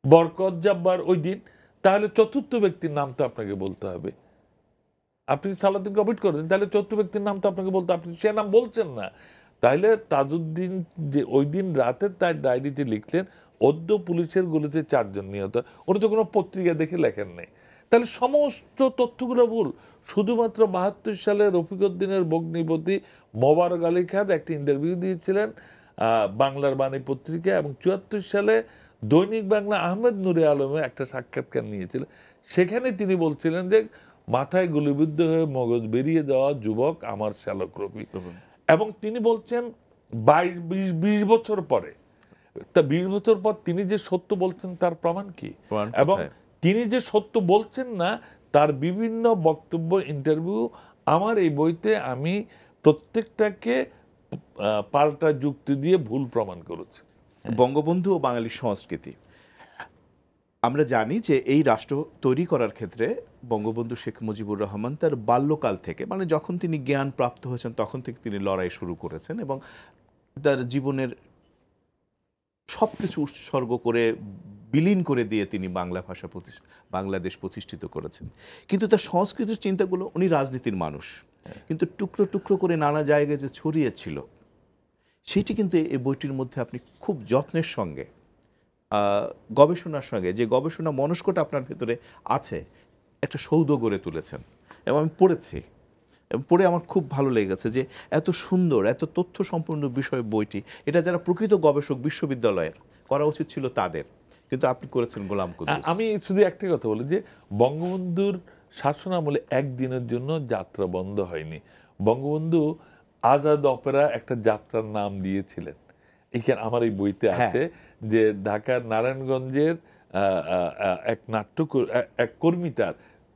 বরকত, জব্বার ওই দিন, তাহলে চতুর্থ ব্যক্তির নাম তো আপনাকে বলতে হবে। আপনি সালাউদ্দিনকে অমিট করেন, তাহলে চতুর্থ ব্যক্তির নাম তো আপনাকে বলতে, আপনি সে নাম বলছেন না। তাইলে তাজউদ্দিন যে ওই দিন রাতে তার ডায়েরিতে লিখলেন অদ্য পুলিশের গুলিতে 4 জন নিহত, ওরা তো কোনো পত্রিকা দেখে লেখেন নেই। তাহলে সমস্ত তথ্যগুলো ভুল। শুধুমাত্র 72 সালে রফিক উদ্দিনের ভগ্নিপতি মোবারক আলী খান একটা ইন্টারভিউ দিয়েছিলেন বাংলার বাণী পত্রিকা, এবং 74 সালে দৈনিক বাংলা আহমেদ নুরে আলমে একটা সাক্ষাৎকার নিয়েছিলেন। সেখানে তিনি বলছিলেন যে মাথায় গুলিবিদ্ধ হয়ে মগজ বেরিয়ে যাওয়া যুবক আমার শ্যালক রফিক। এবং তিনি বলছেন 20 বছর পরে, তা 20 বছর পর তিনি যে সত্য বলছেন তার প্রমাণ কি? এবং তিনি যে সত্য বলছেন না তার বিভিন্ন বক্তব্য, ইন্টারভিউ আমার এই বইতে আমি প্রত্যেকটাকে পাল্টা যুক্তি দিয়ে ভুল প্রমাণ করেছি।
বঙ্গবন্ধু ও বাঙালি সংস্কৃতি, আমরা জানি যে এই রাষ্ট্র তৈরি করার ক্ষেত্রে বঙ্গবন্ধু শেখ মুজিবুর রহমান তার বাল্যকাল থেকে, মানে যখন তিনি জ্ঞান প্রাপ্ত হয়েছেন তখন থেকে তিনি লড়াই শুরু করেছেন এবং তার জীবনের সব কিছু উৎসর্গ করে বিলীন করে দিয়ে তিনি বাংলাদেশ প্রতিষ্ঠিত করেছেন। কিন্তু তার সংস্কৃতির চিন্তাগুলো, উনি রাজনীতির মানুষ, কিন্তু টুকরো টুকরো করে নানা জায়গায় যে ছড়িয়েছিল সেটি কিন্তু এই বইটির মধ্যে আপনি খুব যত্নের সঙ্গে, গবেষণার সঙ্গে, যে গবেষণা মনস্কটা আপনার ভেতরে আছে, একটা সৌধ গড়ে তুলেছেন। এবং আমি পড়েছি, এবং পড়ে আমার খুব ভালো লেগেছে যে এত সুন্দর, এত তথ্য সম্পূর্ণ বিষয় বইটি, এটা যারা প্রকৃত গবেষক বিশ্ববিদ্যালয়ের করা উচিত ছিল তাদের, কিন্তু আপনি করেছেন গোলাম কুদ্দুস।
আমি শুধু একটি কথা বলি যে বঙ্গবন্ধুর শাসনামলে একদিনের জন্য যাত্রা বন্ধ হয়নি। বঙ্গবন্ধু আজাদ অপেরা একটা যাত্রার নাম দিয়েছিলেন, এখানে আমার এই বইতে আছে যে ঢাকার নারায়ণগঞ্জের এক এক কর্মী,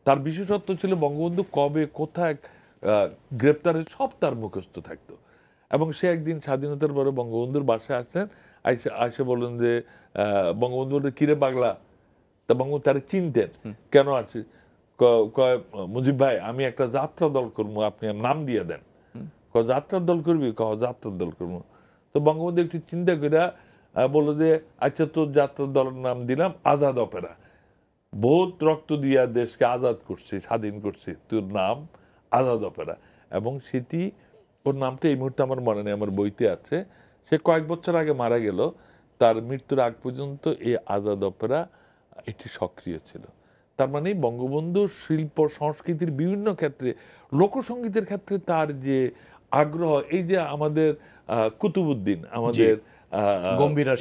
তার বিশেষত্ব ছিল বঙ্গবন্ধু কবে কোথায় গ্রেপ্তার হয়ে সব তার মুখস্থ থাকতো। এবং সে একদিন স্বাধীনতার পরে বঙ্গবন্ধুর বাসায় আসেন, আইসে বলেন যে বঙ্গবন্ধু বলতে কিরে পাগলা, তা বঙ্গবন্ধু তারা চিনতেন, কেন আসছিস? কয় মুজিব ভাই আমি একটা যাত্রা দল করবো, আপনি নাম দিয়ে দেন। যাত্রার দল করবি? যাত্রার দল করবো। তো বঙ্গবন্ধু একটু চিন্তা করে বললো যে আচ্ছা তোর যাত্রার দলের নাম দিলাম আজাদ অপেরা, বহুত রক্ত দিয়া দেশকে আজাদ করছি, স্বাধীন করছি, তোর নাম আজাদ অপেরা। এবং সেটি, ওর নামটা এই মুহূর্তে আমার মনে নেই, আমার বইতে আছে। সে কয়েক বছর আগে মারা গেল, তার মৃত্যুর আগ পর্যন্ত এই আজাদ অপেরা এটি সক্রিয় ছিল। তার মানে বঙ্গবন্ধু শিল্প সংস্কৃতির বিভিন্ন ক্ষেত্রে, লোকসঙ্গীতের ক্ষেত্রে তার যে আগ্রহ, এই যে আমাদের কুতুবউদ্দিন, আমাদের গম্ভীরা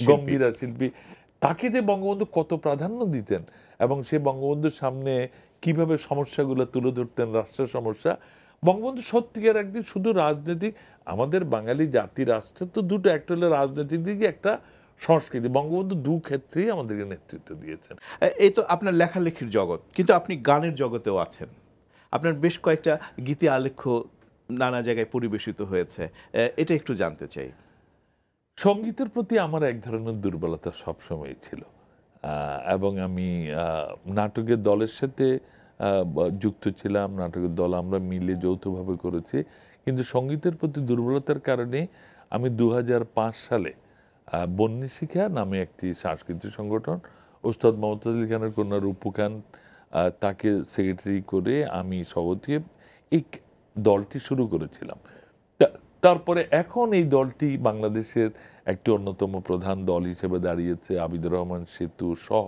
শিল্পী, তাকে যে বঙ্গবন্ধু কত প্রাধান্য দিতেন এবং সে বঙ্গবন্ধুর সামনে কিভাবে সমস্যাগুলো তুলে ধরতেন, রাষ্ট্রের সমস্যা। বঙ্গবন্ধু সত্যিকার একদিন শুধু রাজনৈতিক, আমাদের বাঙালি জাতি রাষ্ট্রের তো দুটো, একটা হলো রাজনৈতিক দিকে, একটা সংস্কৃতি। বঙ্গবন্ধু দু ক্ষেত্রেই আমাদেরকে নেতৃত্ব দিয়েছেন।
এই তো আপনার লেখালেখির জগৎ, কিন্তু আপনি গানের জগতেও আছেন। আপনার বেশ কয়েকটা গীতি আলেখ্য নানা জায়গায় পরিবেশিত হয়েছে, এটা একটু জানতে চাই।
সঙ্গীতের প্রতি আমার এক ধরনের দুর্বলতা সবসময় ছিল, এবং আমি নাটকের দলের সাথে যুক্ত ছিলাম, নাটকের দল আমরা মিলে যৌথভাবে করেছি, কিন্তু সঙ্গীতের প্রতি দুর্বলতার কারণে আমি 2005 সালে বন্যী শিখা নামে একটি সাংস্কৃতিক সংগঠন, ওস্তাদ মমতাজ আলী খানের কন্যা রূপু খান তাকে সেক্রেটারি করে আমি সভাপতি এই দলটি শুরু করেছিলাম। তারপরে এখন এই দলটি বাংলাদেশের একটি অন্যতম প্রধান দল হিসেবে দাঁড়িয়েছে। আবিদুর রহমান সেতু সহ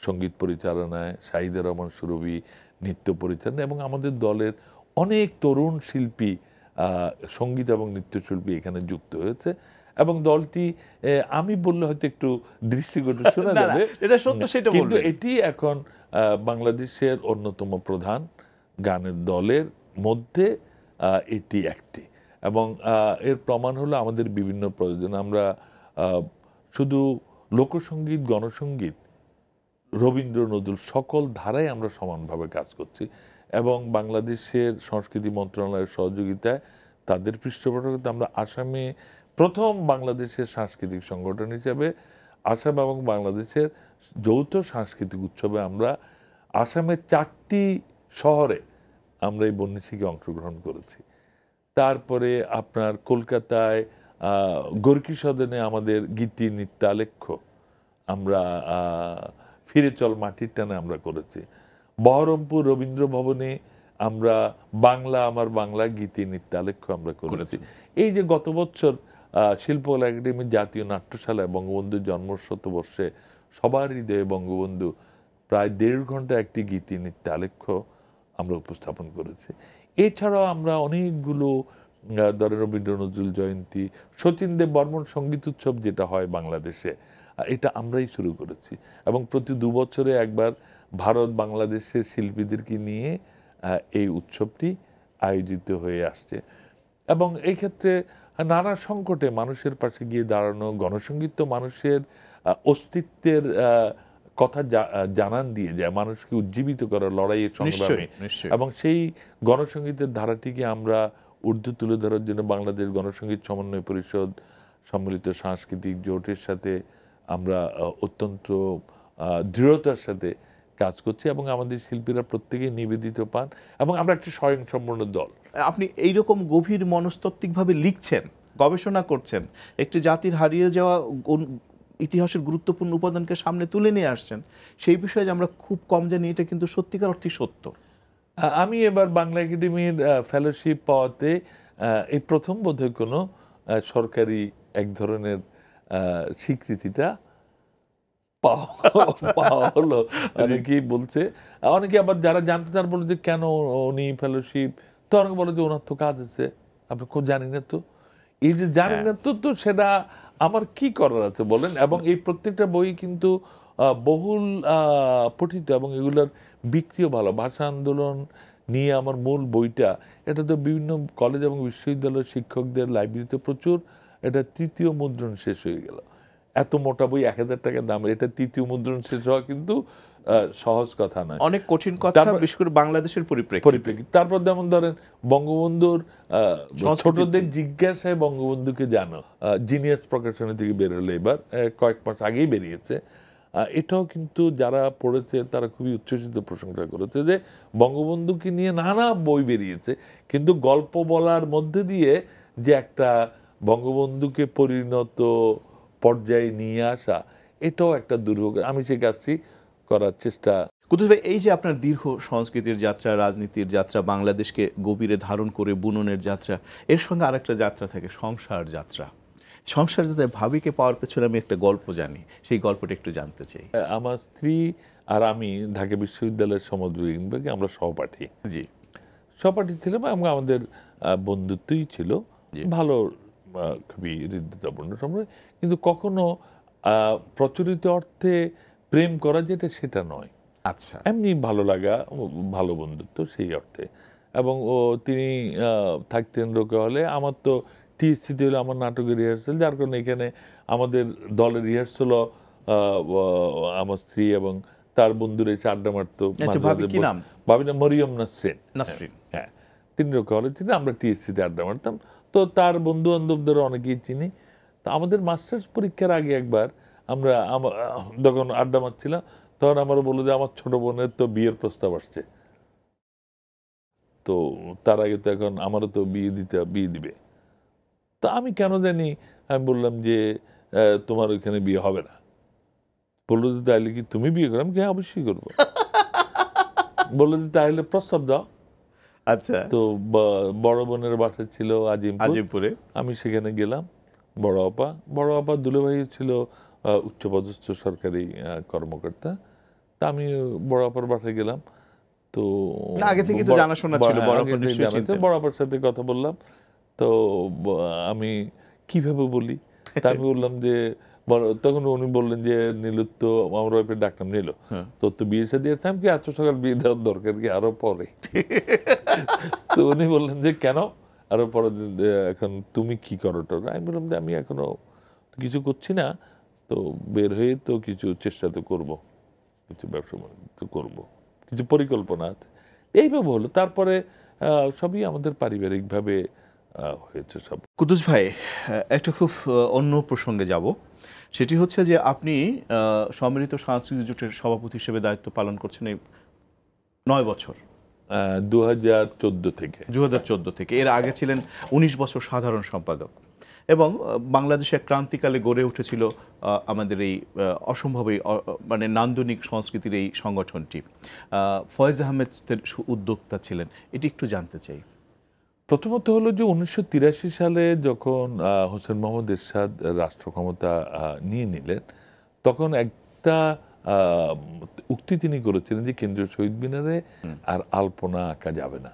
সঙ্গীত পরিচালনায়, শাহিদুর রহমান সুরভি নৃত্য পরিচালনা, এবং আমাদের দলের অনেক তরুণ শিল্পী, সঙ্গীত এবং নৃত্যশিল্পী এখানে যুক্ত হয়েছে। এবং দলটি, আমি বললে হয়তো একটু দৃষ্টিকটু শোনা যাবে,
এটা সত্য, সেটা
কিন্তু
বলবেন।
এটি এখন বাংলাদেশের অন্যতম প্রধান গানের দলের মধ্যে এটি একটি। এবং এর প্রমাণ হলো আমাদের বিভিন্ন প্রয়োজন। আমরা শুধু লোকসঙ্গীত, গণসঙ্গীত, রবীন্দ্র, নজরুল সকল ধারায় আমরা সমানভাবে কাজ করছি। এবং বাংলাদেশের সংস্কৃতি মন্ত্রণালয়ের সহযোগিতায়, তাদের পৃষ্ঠপোষকতায় আমরা আসামে প্রথম বাংলাদেশের সাংস্কৃতিক সংগঠন হিসেবে আসাম এবং বাংলাদেশের যৌথ সাংস্কৃতিক উৎসবে আমরা আসামের 4টি শহরে আমরা এই বন্যশিকে অংশগ্রহণ করেছি। তারপরে আপনার কলকাতায় গোর্কি সদনে আমাদের গীতি নৃত্যালেখ্য আমরা ফিরে চল মাটির টানে আমরা করেছি। বহরমপুর রবীন্দ্র ভবনে আমরা বাংলা আমার বাংলা গীতি নৃত্যালেখ্য আমরা করেছি। এই যে গত বছর শিল্পকলা একাডেমি জাতীয় নাট্যশালায় বঙ্গবন্ধুর জন্মশতবর্ষে সবার হৃদয়ে বঙ্গবন্ধু প্রায় 1.5 ঘন্টা একটি গীতি নৃত্যালেখ্য আমরা উপস্থাপন করেছি। এছাড়াও আমরা অনেকগুলো ধরেন রবীন্দ্র নজরুল জয়ন্তী, শচীন দেব বর্মন সঙ্গীত উৎসব যেটা হয় বাংলাদেশে, এটা আমরাই শুরু করেছি। এবং প্রতি 2 বছরে একবার ভারত বাংলাদেশের শিল্পীদেরকে নিয়ে এই উৎসবটি আয়োজিত হয়ে আসছে। এবং এই ক্ষেত্রে নানা সংকটে মানুষের পাশে গিয়ে দাঁড়ানো, গণসঙ্গীত তো মানুষের অস্তিত্বের কথা জানান দিয়ে যায়, মানুষকে উজ্জীবিত করা লড়াইয়ের সংগ্রামে। এবং সেই গণসঙ্গীতের ধারাটিকে আমরা ঊর্ধ্বে তুলে ধরার জন্য বাংলাদেশ গণসঙ্গীত সমন্বয় পরিষদ সম্মিলিত সাংস্কৃতিক জোটের সাথে আমরা অত্যন্ত দৃঢ়তার সাথে কাজ করছি। এবং আমাদের শিল্পীরা প্রত্যেকেই নিবেদিত পান, এবং আমরা একটি স্বয়ংসম্পূর্ণ দল।
আপনি এইরকম গভীর মনস্তাত্ত্বিকভাবে লিখছেন, গবেষণা করছেন, একটি জাতির হারিয়ে যাওয়া ইতিহাসের গুরুত্বপূর্ণ উপাদানকে সামনে তুলে নিয়ে আসছেন, সেই বিষয়ে যে আমরা খুব কম জানি, এটা কিন্তু সত্যিকার অর্থে সত্য।
আমি এবার বাংলা একাডেমির ফেলোশিপ পাওয়াতে এই প্রথম বোধহয় কোনো সরকারি এক ধরনের স্বীকৃতিটা পাওয়া হলো। অনেকেই বলছে, অনেকে আবার যারা জানতে চান বলে যে কেন উনি ফেলোশিপ, তো অনেকে বলে যে ওনার তো কাজ আছে, আপনি খুব জানি না। তো এই যে জানি না তো সেটা আমার কি করার আছে বলেন। এবং এই প্রত্যেকটা বই কিন্তু বহুল পঠিত, এবং এগুলোর বিক্রিও ভালো। ভাষা আন্দোলন নিয়ে আমার মূল বইটা, এটা তো বিভিন্ন কলেজ এবং বিশ্ববিদ্যালয়ের শিক্ষকদের লাইব্রেরিতে প্রচুর, এটা 3য় মুদ্রণ শেষ হয়ে গেল। এত মোটা বই 1000 টাকা দাম, এটা 3য় মুদ্রণ শেষ হওয়া কিন্তু সহজ কথা নয়,
অনেক কঠিন কথা, বিশেষ করে বাংলাদেশের পরিপ্রেক্ষিতে।
তারপর যেমন ধরেন বঙ্গবন্ধুর ছোটদের জিজ্ঞাসায় বঙ্গবন্ধুকে জানো, জিনিয়াস প্রকাশনী থেকে বেরোলো, এবার কয়েক মাস আগেই বেরিয়েছে। এটাও কিন্তু যারা পড়েছে তারা খুবই উচ্ছ্বসিত প্রশংসা করেছে যে বঙ্গবন্ধুকে নিয়ে নানা বই বেরিয়েছে, কিন্তু গল্প বলার মধ্যে দিয়ে যে একটা বঙ্গবন্ধুকে পরিণত পর্যায়ে নিয়ে আসা, এটাও একটা দুর্ভোগ। আমি সে কাজটি করার চেষ্টা।
কুদ্দুস ভাই, এই যে আপনার দীর্ঘ সংস্কৃতির যাত্রা, রাজনীতির যাত্রা, বাংলাদেশকে গভীরে ধারণ করে বুননের যাত্রা, এর সঙ্গে আরেকটা যাত্রা থাকে সংসার যাত্রা। সংসার যাত্রায় ভাবিকে পাওয়ার পেছনে আমি একটা গল্প জানি, সেই গল্পটা একটু জানতে চাই।
আমার স্ত্রী আর আমি ঢাকা বিশ্ববিদ্যালয়ের সমাজবিজ্ঞান বিভাগে আমরা সহপাঠী।
জি,
সহপাঠী ছিলাম, এবং আমাদের বন্ধুত্বই ছিল ভালো, খুবই হৃদ্যতাপূর্ণ সময়। কিন্তু কখনো প্রচলিত অর্থে প্রেম করা যেটা, সেটা নয়।
আচ্ছা,
এমনি ভালো লাগা, ভালো বন্ধুত্ব সেই অর্থে। এবং তিনি থাকতেন রোকে হলে, আমার তো টিএসসিতে হলো আমার নাটকের রিহার্সাল, যার কারণে এখানে আমাদের দলের রিহার্সালও আমার স্ত্রী এবং তার বন্ধুরা এসে আড্ডা মারতো। ভাবি না, মরিয়ম নাসরিন, হ্যাঁ, তিনি রোকে হলে ছিলেন, আমরা টিএসসিতে আড্ডা মারতাম। তো তার বন্ধু বান্ধবদের অনেকেই চিনি। তো আমাদের মাস্টার্স পরীক্ষার আগে একবার আমরা যখন আড্ডা মারছিলাম, তখন আমার বললো যে আমার ছোট বোনের তো বিয়ের প্রস্তাব আসছে, তো তার আগে তো এখন আমারও তো বিয়ে দিবে। তো আমি কেন জানি, আমি বললাম যে তোমার ওইখানে বিয়ে হবে না। বললো যে তাহলে কি তুমি বিয়ে করো? আমি কি, অবশ্যই করবো। বললো যে তাহলে প্রস্তাব দাও।
আচ্ছা,
তো বড় বোনের বাসা ছিল
আজিমপুরে।
আমি সেখানে গেলাম। বড় আপা দুলাভাই ছিল উচ্চপদস্থ সরকারি কর্মকর্তা। তা আমি বড় আপার বাসায় গেলাম। তো
না, আগে থেকে তো জানাশোনা ছিল, বড় আপা নিশ্চয়ই চিনতেন।
বড় আপার সাথে কথা বললাম। তো আমি কিভাবে বলি, তা আমি বললাম যে তখন উনি বললেন যে নীলু, তো আমার ওয়াইফের ডাকলাম নীলু, তোর তো বিয়ে শাদী আছে। আমি কি এত সকাল বিয়ে দেওয়ার দরকার কি, আরো পরে। তো উনি বললেন যে কেন আরো পরে, এখন তুমি কি করো টোর? আমি বললাম যে আমি এখনো কিছু করছি না, তো বের হয়ে তো কিছু চেষ্টা তো করবো, কিছু ব্যবসা তো করবো, কিছু পরিকল্পনা আছে। এইভাবে হলো। তারপরে সবই আমাদের পারিবারিকভাবে হয়েছে সব।
কুদ্দুস ভাই, একটা খুব অন্য প্রসঙ্গে যাব। সেটি হচ্ছে যে আপনি সম্মিলিত সাংস্কৃতিক জোটের সভাপতি হিসেবে দায়িত্ব পালন করছেন এই 9 বছর,
2014 থেকে।
2014 থেকে। এর আগে ছিলেন 19 বছর সাধারণ সম্পাদক, এবং বাংলাদেশের ক্রান্তিকালে গড়ে উঠেছিল আমাদের এই অসম্ভবই মানে নান্দনিক সংস্কৃতির এই সংগঠনটি। ফয়েজ আহমেদের উদ্যোক্তা ছিলেন, এটি একটু জানতে চাই।
প্রথমত হলো যে 1983 সালে যখন হোসেন মোহাম্মদ এরশাদ রাষ্ট্র ক্ষমতা নিয়ে নিলেন, তখন একটা উক্তি তিনি করেছিলেন যে কেন্দ্রীয় শহীদ মিনারে আর আলপনা আঁকা যাবে না,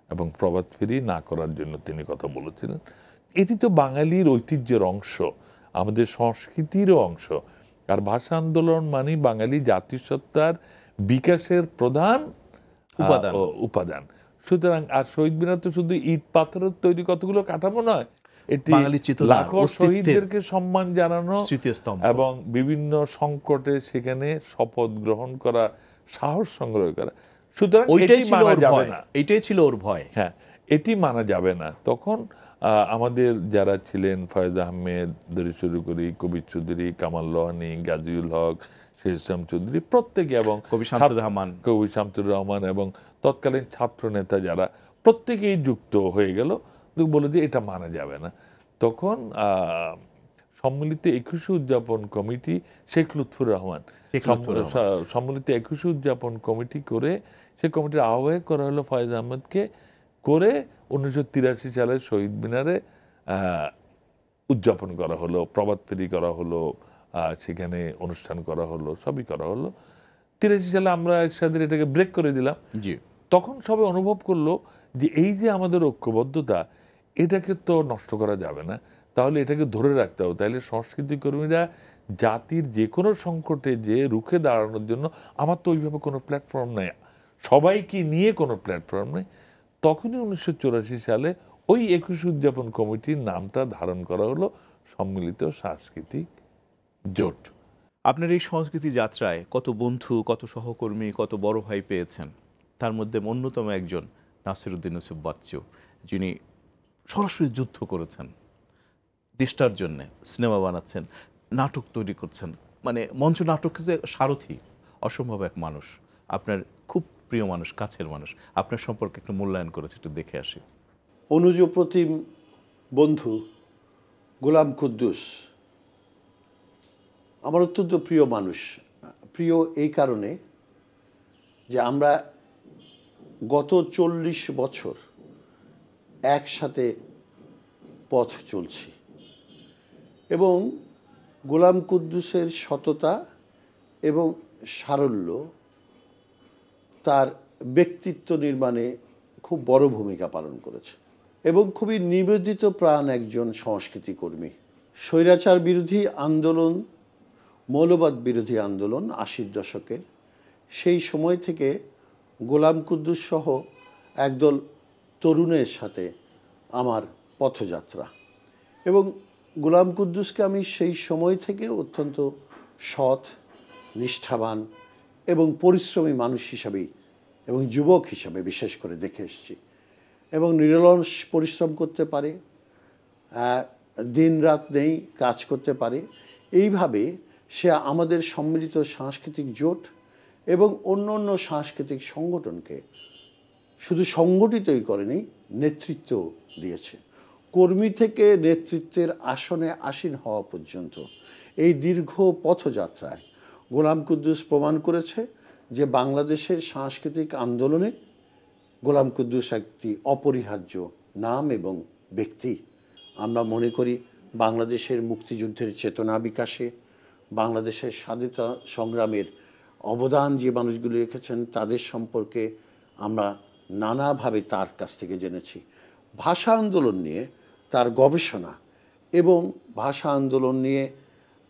এবং প্রভাত ফেরি না করার জন্য তিনি কথা বলেছিলেন। এটি তো বাঙালির ঐতিহ্যের অংশ, আমাদের সংস্কৃতিরও অংশ। আর ভাষা আন্দোলন মানে বাঙালি জাতিসত্তার বিকাশের প্রধান উপাদান। সুতরাং আর শহীদ মিনার তো শুধু ইট পাথরের তৈরি কতগুলো কাঠামো নয়, এটি লাখো শহীদদেরকে সম্মান জানানো এবং বিভিন্ন সংকটে সেখানে শপথ গ্রহণ করা, সাহস সংগ্রহ করা। সুতরাং
এটাই মানা যাবে না, এটাই ছিল ওর ভয়।
হ্যাঁ, এটি মানা যাবে না। তখন আমাদের যারা ছিলেন, ফয়েজ আহমেদ ধরে শুরু করি, কবির চৌধুরী, কামাল লোহানী, গাজীউল হক, শেখ ইসলাম চৌধুরী প্রত্যেকে, এবং কবি শামসুর রহমান এবং তৎকালীন ছাত্র নেতা যারা, প্রত্যেকেই যুক্ত হয়ে গেল, বলে যে এটা মানা যাবে না। তখন সম্মিলিত 21শে উদযাপন কমিটি, শেখ লুৎফুর রহমান সম্মিলিত 21শে উদযাপন কমিটি করে, সেই কমিটির আহ্বায়ক করা হলো ফয়েজ আহমেদকে, করে 1983 সালে শহীদ মিনারে উদযাপন করা হলো, প্রভাত ফেরি করা হলো, সেখানে অনুষ্ঠান করা হলো, সবই করা হলো। 83 সালে আমরা একসাথে এটাকে ব্রেক করে দিলাম। তখন সবাই অনুভব করলো যে এই যে আমাদের ঐক্যবদ্ধতা, এটাকে তো নষ্ট করা যাবে না, তাহলে এটাকে ধরে রাখতে হবে। তাহলে সংস্কৃতি কর্মীরা জাতির যে কোনো সংকটে যে রুখে দাঁড়ানোর জন্য, আমার তো ওইভাবে কোনো প্ল্যাটফর্ম নেই, সবাইকে নিয়ে কোনো প্ল্যাটফর্ম নেই। তখনই 1984 সালে ওই 21 উদযাপন কমিটির নামটা ধারণ করা হলো সম্মিলিত সাংস্কৃতিক জোট।
আপনার এই সংস্কৃতি যাত্রায় কত বন্ধু, কত সহকর্মী, কত বড় ভাই পেয়েছেন। তার মধ্যে অন্যতম একজন নাসিরউদ্দিন ইউসুফ বাচ্চু, যিনি সরাসরি যুদ্ধ করেছেন দেশটার জন্য, সিনেমা বানাচ্ছেন, নাটক তৈরি করছেন, মানে মঞ্চ নাটকের সারথি, অসম্ভব এক মানুষ। আপনার খুব প্রিয় মানুষ, কাছের মানুষ। আপনার সম্পর্কে একটু মূল্যায়ন করেছে, একটু দেখে আসি।
অনুজ প্রতিম বন্ধু গোলাম কুদ্দুস আমার অত্যন্ত প্রিয় মানুষ। প্রিয় এই কারণে যে আমরা গত 40 বছর একসাথে পথ চলছি, এবং গোলাম কুদ্দুসের সততা এবং সারল্য তার ব্যক্তিত্ব নির্মাণে খুব বড় ভূমিকা পালন করেছে, এবং খুবই নিবেদিত প্রাণ একজন সংস্কৃতি কর্মী। স্বৈরাচার বিরোধী আন্দোলন, মৌলবাদ বিরোধী আন্দোলন 80-র দশকের, সেই সময় থেকে গোলাম কুদ্দুস সহ একদল তরুণের সাথে আমার পথযাত্রা, এবং গোলাম কুদ্দুসকে আমি সেই সময় থেকে অত্যন্ত সৎ, নিষ্ঠাবান এবং পরিশ্রমী মানুষ হিসাবেই এবং যুবক হিসাবে বিশেষ করে দেখে এসেছি। এবং নিরলস পরিশ্রম করতে পারে, দিন রাত নেই কাজ করতে পারে। এইভাবে সে আমাদের সম্মিলিত সাংস্কৃতিক জোট এবং অন্য অন্য সাংস্কৃতিক সংগঠনকে শুধু সংগঠিতই করেনি, নেতৃত্ব দিয়েছে। কর্মী থেকে নেতৃত্বের আসনে আসীন হওয়া পর্যন্ত এই দীর্ঘ পথযাত্রায় গোলাম কুদ্দুস প্রমাণ করেছে যে বাংলাদেশের সাংস্কৃতিক আন্দোলনে গোলাম কুদ্দুস একটি অপরিহার্য নাম এবং ব্যক্তি। আমরা মনে করি বাংলাদেশের মুক্তিযুদ্ধের চেতনা বিকাশে, বাংলাদেশের স্বাধীনতা সংগ্রামের অবদান যে মানুষগুলি রেখেছেন তাদের সম্পর্কে আমরা নানাভাবে তার কাছ থেকে জেনেছি। ভাষা আন্দোলন নিয়ে তার গবেষণা এবং ভাষা আন্দোলন নিয়ে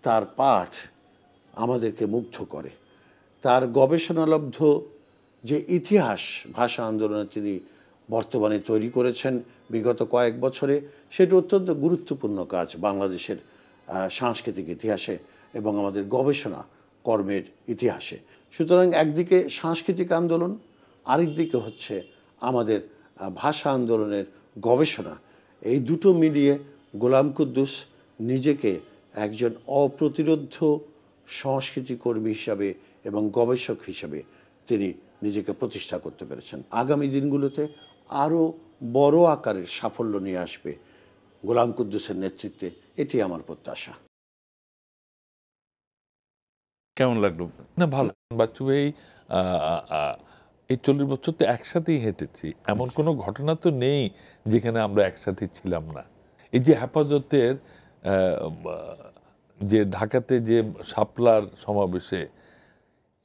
তার পাঠ আমাদেরকে মুগ্ধ করে। তার গবেষণালব্ধ যে ইতিহাস ভাষা আন্দোলনে তিনি বর্তমানে তৈরি করেছেন বিগত কয়েক বছরে, সেটা অত্যন্ত গুরুত্বপূর্ণ কাজ বাংলাদেশের সাংস্কৃতিক ইতিহাসে এবং আমাদের গবেষণা কর্মের ইতিহাসে। সুতরাং একদিকে সাংস্কৃতিক আন্দোলন, আরেক দিকে হচ্ছে আমাদের ভাষা আন্দোলনের গবেষণা। এই দুটো মিলিয়ে গোলাম কুদ্দুস নিজেকে একজন অপ্রতিরোধ্য সংস্কৃতি কর্মী হিসাবে এবং গবেষক হিসাবে তিনি নিজেকে প্রতিষ্ঠা করতে পেরেছেন। আগামী দিনগুলোতে আরও বড় আকারের সাফল্য নিয়ে আসবে গোলাম কুদ্দুসের নেতৃত্বে, এটি আমার প্রত্যাশা।
কেমন লাগলো?
না, ভালো। বাচ্চু ভাই এই 40 বছর তো একসাথেই হেঁটেছি, এমন কোনো ঘটনা তো নেই যেখানে আমরা একসাথে ছিলাম না। এই যে হেফাজতের যে ঢাকাতে যে শাপলার সমাবেশে,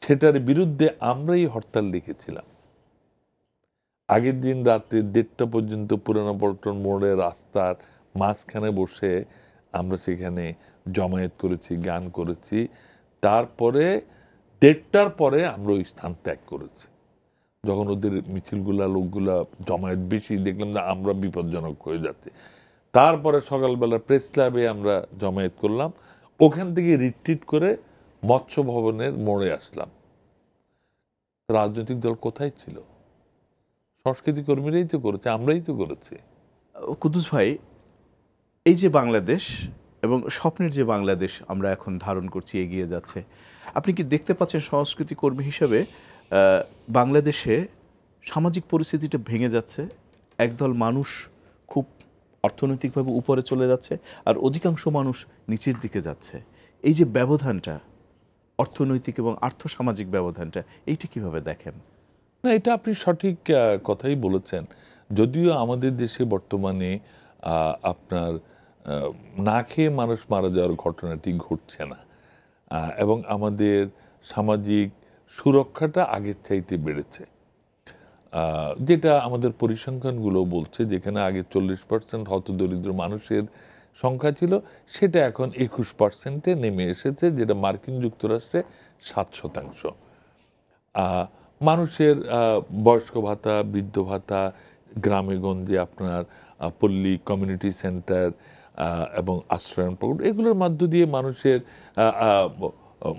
সেটার বিরুদ্ধে আমরাই হরতাল লিখেছিলাম। আগের দিন রাতে 1:30 পর্যন্ত পুরানো পল্টন মোড়ে রাস্তার মাঝখানে বসে আমরা সেখানে জমায়েত করেছি, গান করেছি। তারপরে 1:30টার পরে আমরা ওই স্থান ত্যাগ করেছি। যখন ওদের মিছিলগুলা লোকগুলা জমায়েত বেশি, দেখলাম যে আমরা বিপজ্জনক হয়ে যাচ্ছে। তারপরে সকালবেলা প্রেস ক্লাবে আমরা জমায়েত করলাম, ওখান থেকে রিট্রিট করে মৎস্য ভবনের মোড়ে আসলাম। রাজনৈতিক দল কোথায় ছিল? সংস্কৃতি কর্মীরাই তো করেছে, আমরাই তো করেছি।
কুদ্দুস ভাই, এই যে বাংলাদেশ এবং স্বপ্নের যে বাংলাদেশ আমরা এখন ধারণ করছি, এগিয়ে যাচ্ছে, আপনি কি দেখতে পাচ্ছেন সংস্কৃতি কর্মী হিসাবে বাংলাদেশে সামাজিক পরিস্থিতিটা ভেঙে যাচ্ছে? একদল মানুষ খুব অর্থনৈতিকভাবে উপরে চলে যাচ্ছে আর অধিকাংশ মানুষ নিচের দিকে যাচ্ছে। এই যে ব্যবধানটা, অর্থনৈতিক এবং আর্থসামাজিক ব্যবধানটা, এইটা কিভাবে দেখেন?
না, এটা আপনি সঠিক কথাই বলেছেন। যদিও আমাদের দেশে বর্তমানে আপনার না খেয়ে মানুষ মারা যাওয়ার ঘটনাটি ঘটছে না, এবং আমাদের সামাজিক সুরক্ষাটা আগের চাইতে বেড়েছে, যেটা আমাদের পরিসংখ্যানগুলো বলছে। যেখানে আগে 40% হতদরিদ্র মানুষের সংখ্যা ছিল, সেটা এখন 21%-এ নেমে এসেছে, যেটা মার্কিন যুক্তরাষ্ট্রে 7%। মানুষের বয়স্ক ভাতা, বৃদ্ধ ভাতা, গ্রামে গঞ্জে আপনার পল্লী কমিউনিটি সেন্টার এবং আশ্রয়ণ প্রকল্প, এগুলোর মধ্য দিয়ে মানুষের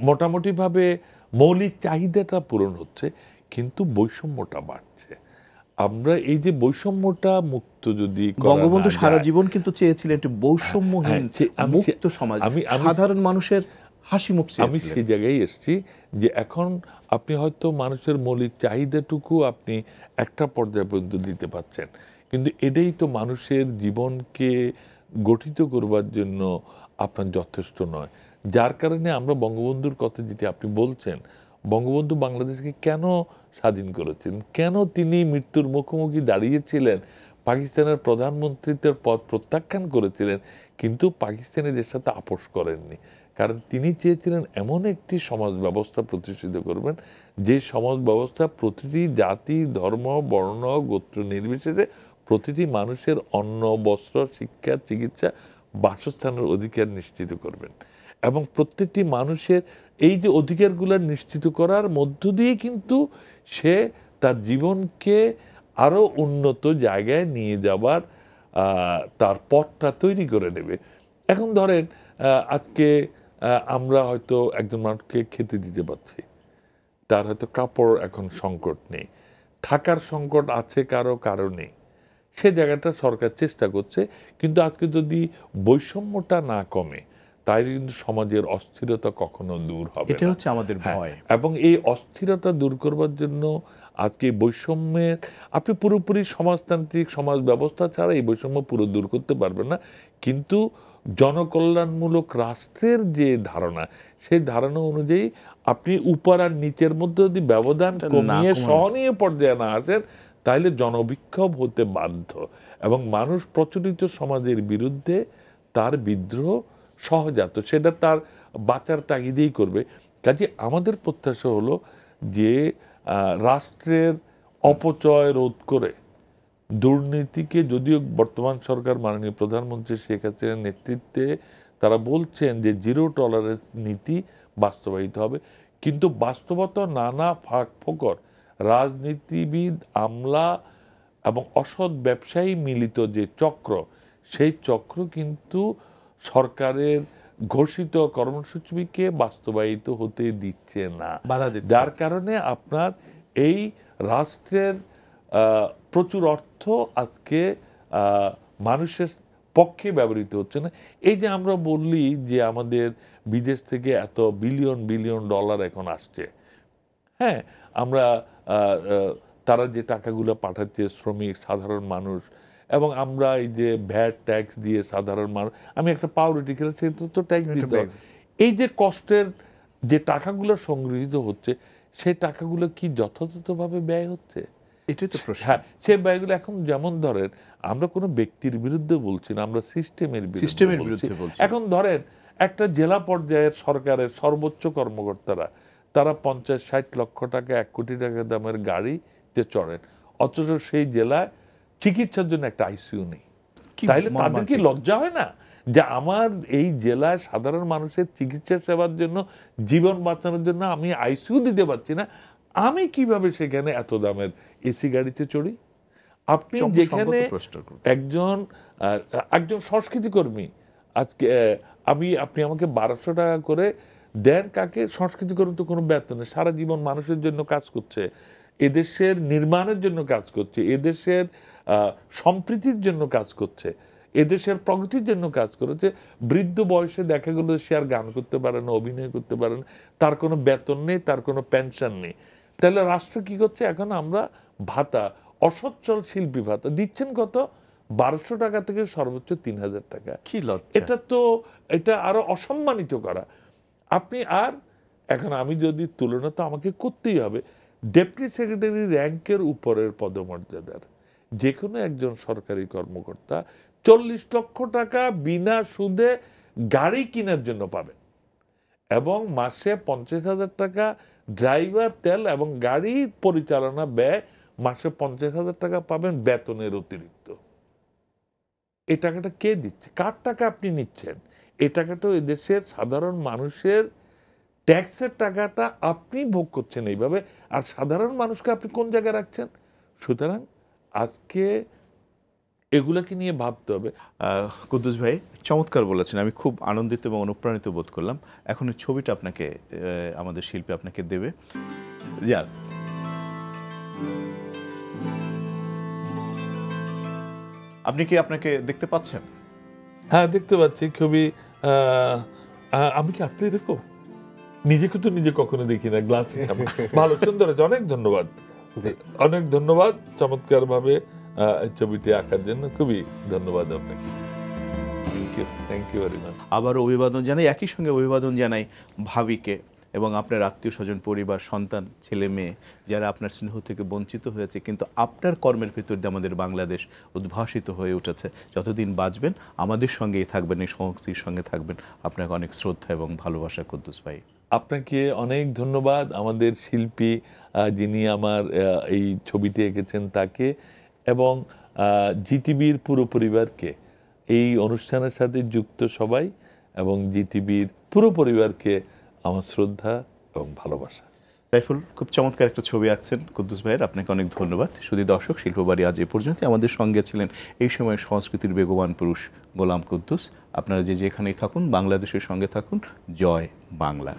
মোটামুটিভাবে মৌলিক চাহিদাটা পূরণ হচ্ছে, কিন্তু বৈষম্যটা বাড়ছে। আমরা এই যে বৈষম্যটা মুক্ত যদি
বঙ্গবন্ধু সারা জীবন কিন্তু চেয়েছিলেন একটি বৈষম্যহীন মুক্ত সমাজ, সাধারণ মানুষের হাসি মুখ চেয়েছিলেন।
আমি সেই জায়গায় এসেছি যে এখন আপনি হয়তো মানুষের মৌলিক চাহিদাটুকু আপনি একটা পর্যায় পর্যন্ত দিতে পারছেন, কিন্তু এটাই তো মানুষের জীবনকে গঠিত করবার জন্য আপনার যথেষ্ট নয়। যার কারণে আমরা বঙ্গবন্ধুর কথা যেটি আপনি বলছেন, বঙ্গবন্ধু বাংলাদেশকে কেন স্বাধীন করেছেন, কেন তিনি মৃত্যুর মুখোমুখি দাঁড়িয়েছিলেন, পাকিস্তানের প্রধানমন্ত্রীত্বের পদ প্রত্যাখ্যান করেছিলেন, কিন্তু পাকিস্তানিদের সাথে আপোষ করেননি। কারণ তিনি চেয়েছিলেন এমন একটি সমাজ ব্যবস্থা প্রতিষ্ঠিত করবেন, যে সমাজ ব্যবস্থা প্রতিটি জাতি, ধর্ম, বর্ণ, গোত্র নির্বিশেষে প্রতিটি মানুষের অন্ন, বস্ত্র, শিক্ষা, চিকিৎসা, বাসস্থানের অধিকার নিশ্চিত করবেন। এবং প্রত্যেকটি মানুষের এই যে অধিকারগুলো নিশ্চিত করার মধ্য দিয়ে কিন্তু সে তার জীবনকে আরও উন্নত জায়গায় নিয়ে যাবার তার পথটা তৈরি করে নেবে। এখন ধরেন আজকে আমরা হয়তো একজন মানুষকে খেতে দিতে পারছি, তার হয়তো কাপড় এখন সংকট নেই, থাকার সংকট আছে কারো কারণে, সে জায়গাটা সরকার চেষ্টা করছে। কিন্তু আজকে যদি বৈষম্যটা না কমে, তাই কিন্তু সমাজের অস্থিরতা কখনো দূর হবে না।
এটা হচ্ছে আমাদের ভয়।
এবং এই অস্থিরতা দূর করবার জন্য আজকে বৈষম্যের, আপনি পুরোপুরি সমাজতান্ত্রিক সমাজ ব্যবস্থা ছাড়া এই বৈষম্য পুরো দূর করতে পারবেন না, কিন্তু জনকল্যাণমূলক রাষ্ট্রের যে ধারণা, সেই ধারণা অনুযায়ী আপনি উপর আর নিচের মধ্যে যদি ব্যবধান কমিয়ে সহনীয় পর্যায়ে না আসেন, তাইলে জনবিক্ষোভ হতে বাধ্য এবং মানুষ প্রচলিত সমাজের বিরুদ্ধে তার বিদ্রোহ সহজাত, সেটা তার বাঁচার তাগিদেই করবে। কাজে আমাদের প্রত্যাশা হলো যে রাষ্ট্রের অপচয় রোধ করে দুর্নীতিকে, যদিও বর্তমান সরকার মাননীয় প্রধানমন্ত্রী শেখ হাসিনার নেতৃত্বে তারা বলছেন যে জিরো টলারেন্স নীতি বাস্তবায়িত হবে, কিন্তু বাস্তবতা নানা ফাঁক ফোকর, রাজনীতিবিদ, আমলা এবং অসৎ ব্যবসায়ী মিলিত যে চক্র, সেই চক্র কিন্তু সরকারের ঘোষিত কর্মসূচিকে বাস্তবায়িত হতে দিচ্ছে না,
বাধা দিচ্ছে।
যার কারণে আপনার এই রাষ্ট্রের প্রচুর অর্থ আজকে মানুষের পক্ষে ব্যবহৃত হচ্ছে না। এই যে আমরা বললি যে আমাদের বিদেশ থেকে এত বিলিয়ন বিলিয়ন ডলার এখন আসছে, হ্যাঁ, আমরা তারা যে টাকাগুলো পাঠাচ্ছে শ্রমিক, সাধারণ মানুষ, এবং আমরা এই যে ভ্যাট ট্যাক্স দিয়ে সাধারণ মানুষ, আমি একটা পাউরুটি খেলে সেটা তো ট্যাক্স দিতে হবে। এই যে কষ্টের যে টাকাগুলো সংগৃহীত হচ্ছে, সেই টাকাগুলো কি যথাযথভাবে ব্যয় হচ্ছে?
এটাই তো প্রশ্ন।
হ্যাঁ, সেই ব্যয়গুলো এখন, যেমন ধরেন, আমরা কোনো ব্যক্তির বিরুদ্ধে বলছি না, আমরা সিস্টেমের বিরুদ্ধে বলছি। এখন ধরেন একটা জেলা পর্যায়ের সরকারের সর্বোচ্চ কর্মকর্তারা তারা 50-60 লক্ষ টাকা, 1 কোটি টাকা দামের গাড়িতে চড়েন, অথচ সেই জেলায় চিকিৎসার জন্য একটা আইসিইউ নেই। তাইলে তাদের কি লজ্জা হয় না যে আমার এই জেলায় সাধারণ মানুষের চিকিৎসা সেবার জন্য, জীবন বাঁচানোর জন্য আমি আইসিইউ দিতে পারছি না, আমি কিভাবে সেখানে এত দামের এসি গাড়িতে চড়ি? আপনি যেখানে একজন সংস্কৃতি কর্মী, আজকে আপনি আমাকে 1200 টাকা করে দেন, কাকে? সংস্কৃতি কর্মী তো কোনো বেতন নেই, সারা জীবন মানুষের জন্য কাজ করছে, এদেশের নির্মাণের জন্য কাজ করছে, এদেশের সম্প্রীতির জন্য কাজ করছে, এদেশের প্রগতির জন্য কাজ করেছে। বৃদ্ধ বয়সে দেখা গেল সে আর গান করতে পারে না, অভিনয় করতে পারে না, তার কোনো বেতন নেই, তার কোনো পেনশন নেই। তাহলে রাষ্ট্র কি করছে? এখন আমরা ভাতা, অসচ্ছল শিল্পী ভাতা দিচ্ছেন কত? 1200 টাকা থেকে সর্বোচ্চ 3000 টাকা।
কি লজ্জা!
এটা আরো অসম্মানিত করা। আপনি আর এখন আমি যদি তুলনা, তো আমাকে করতেই হবে, ডেপুটি সেক্রেটারি র্যাঙ্কের উপরের পদমর্যাদার যে কোনো একজন সরকারি কর্মকর্তা 40 লক্ষ টাকা বিনা সুদে গাড়ি কেনার জন্য পাবেন, এবং মাসে 50,000 টাকা ড্রাইভার তেল এবং গাড়ি পরিচালনা ব্যয়, মাসে 50,000 টাকা পাবেন বেতনের অতিরিক্ত। এই টাকাটা কে দিচ্ছে? কার টাকা আপনি নিচ্ছেন? এই টাকাটা এদেশের সাধারণ মানুষের ট্যাক্সের টাকাটা আপনি ভোগ করছেন এইভাবে, আর সাধারণ মানুষকে আপনি কোন জায়গায় রাখছেন? সুতরাং আজকে এগুলাকে নিয়ে ভাবতে হবে।
কুদ্দুস ভাই চমৎকার বলেছেন, আমি খুব আনন্দিত এবং অনুপ্রাণিত বোধ করলাম। এখন এই ছবিটা আপনাকে, আমাদের শিল্পী আপনাকে দেবে। যার আপনি কি আপনাকে দেখতে পাচ্ছেন?
হ্যাঁ, দেখতে পাচ্ছি। খুবই আমি কি আপনি এরকম নিজেকে তো নিজে কখনো দেখি না, গ্লাসে ভালো সুন্দর আছে। অনেক ধন্যবাদ, অনেক ধন্যবাদ চমৎকার ভাবে ছবিটি আঁকার জন্য। খুবই ধন্যবাদ আপনাকে। Thank you very much.
আবার অভিবাদন জানাই, একই সঙ্গে অভিবাদন জানাই ভাবিকে এবং আপনার আত্মীয় স্বজন, পরিবার, সন্তান, ছেলে মেয়ে যারা আপনার স্নেহ থেকে বঞ্চিত হয়েছে, কিন্তু আপনার কর্মের ভিতর দিয়ে আমাদের বাংলাদেশ উদ্ভাসিত হয়ে উঠেছে। যতদিন বাঁচবেন আমাদের সঙ্গেই থাকবেন, এই সংস্কৃতির সঙ্গে থাকবেন। আপনাকে অনেক শ্রদ্ধা এবং ভালোবাসা কুদ্দুস ভাই।
আপনাকে অনেক ধন্যবাদ। আমাদের শিল্পী যিনি আমার এই ছবিটি এঁকেছেন তাকে, এবং জিটিভির পুরো পরিবারকে, এই অনুষ্ঠানের সাথে যুক্ত সবাই এবং জিটিভির পুরো পরিবারকে আমার শ্রদ্ধা এবং ভালোবাসা।
সাইফুল, খুব চমৎকার একটা ছবি আঁকছেন কুদ্দুস ভাইয়ের, আপনাকে অনেক ধন্যবাদ। শুধু দর্শক, শিল্পবাড়ি আজ এ পর্যন্ত। আমাদের সঙ্গে ছিলেন এই সময় সংস্কৃতির বেগবান পুরুষ গোলাম কুদ্দুস। আপনারা যেখানেই থাকুন, বাংলাদেশের সঙ্গে থাকুন। জয় বাংলা।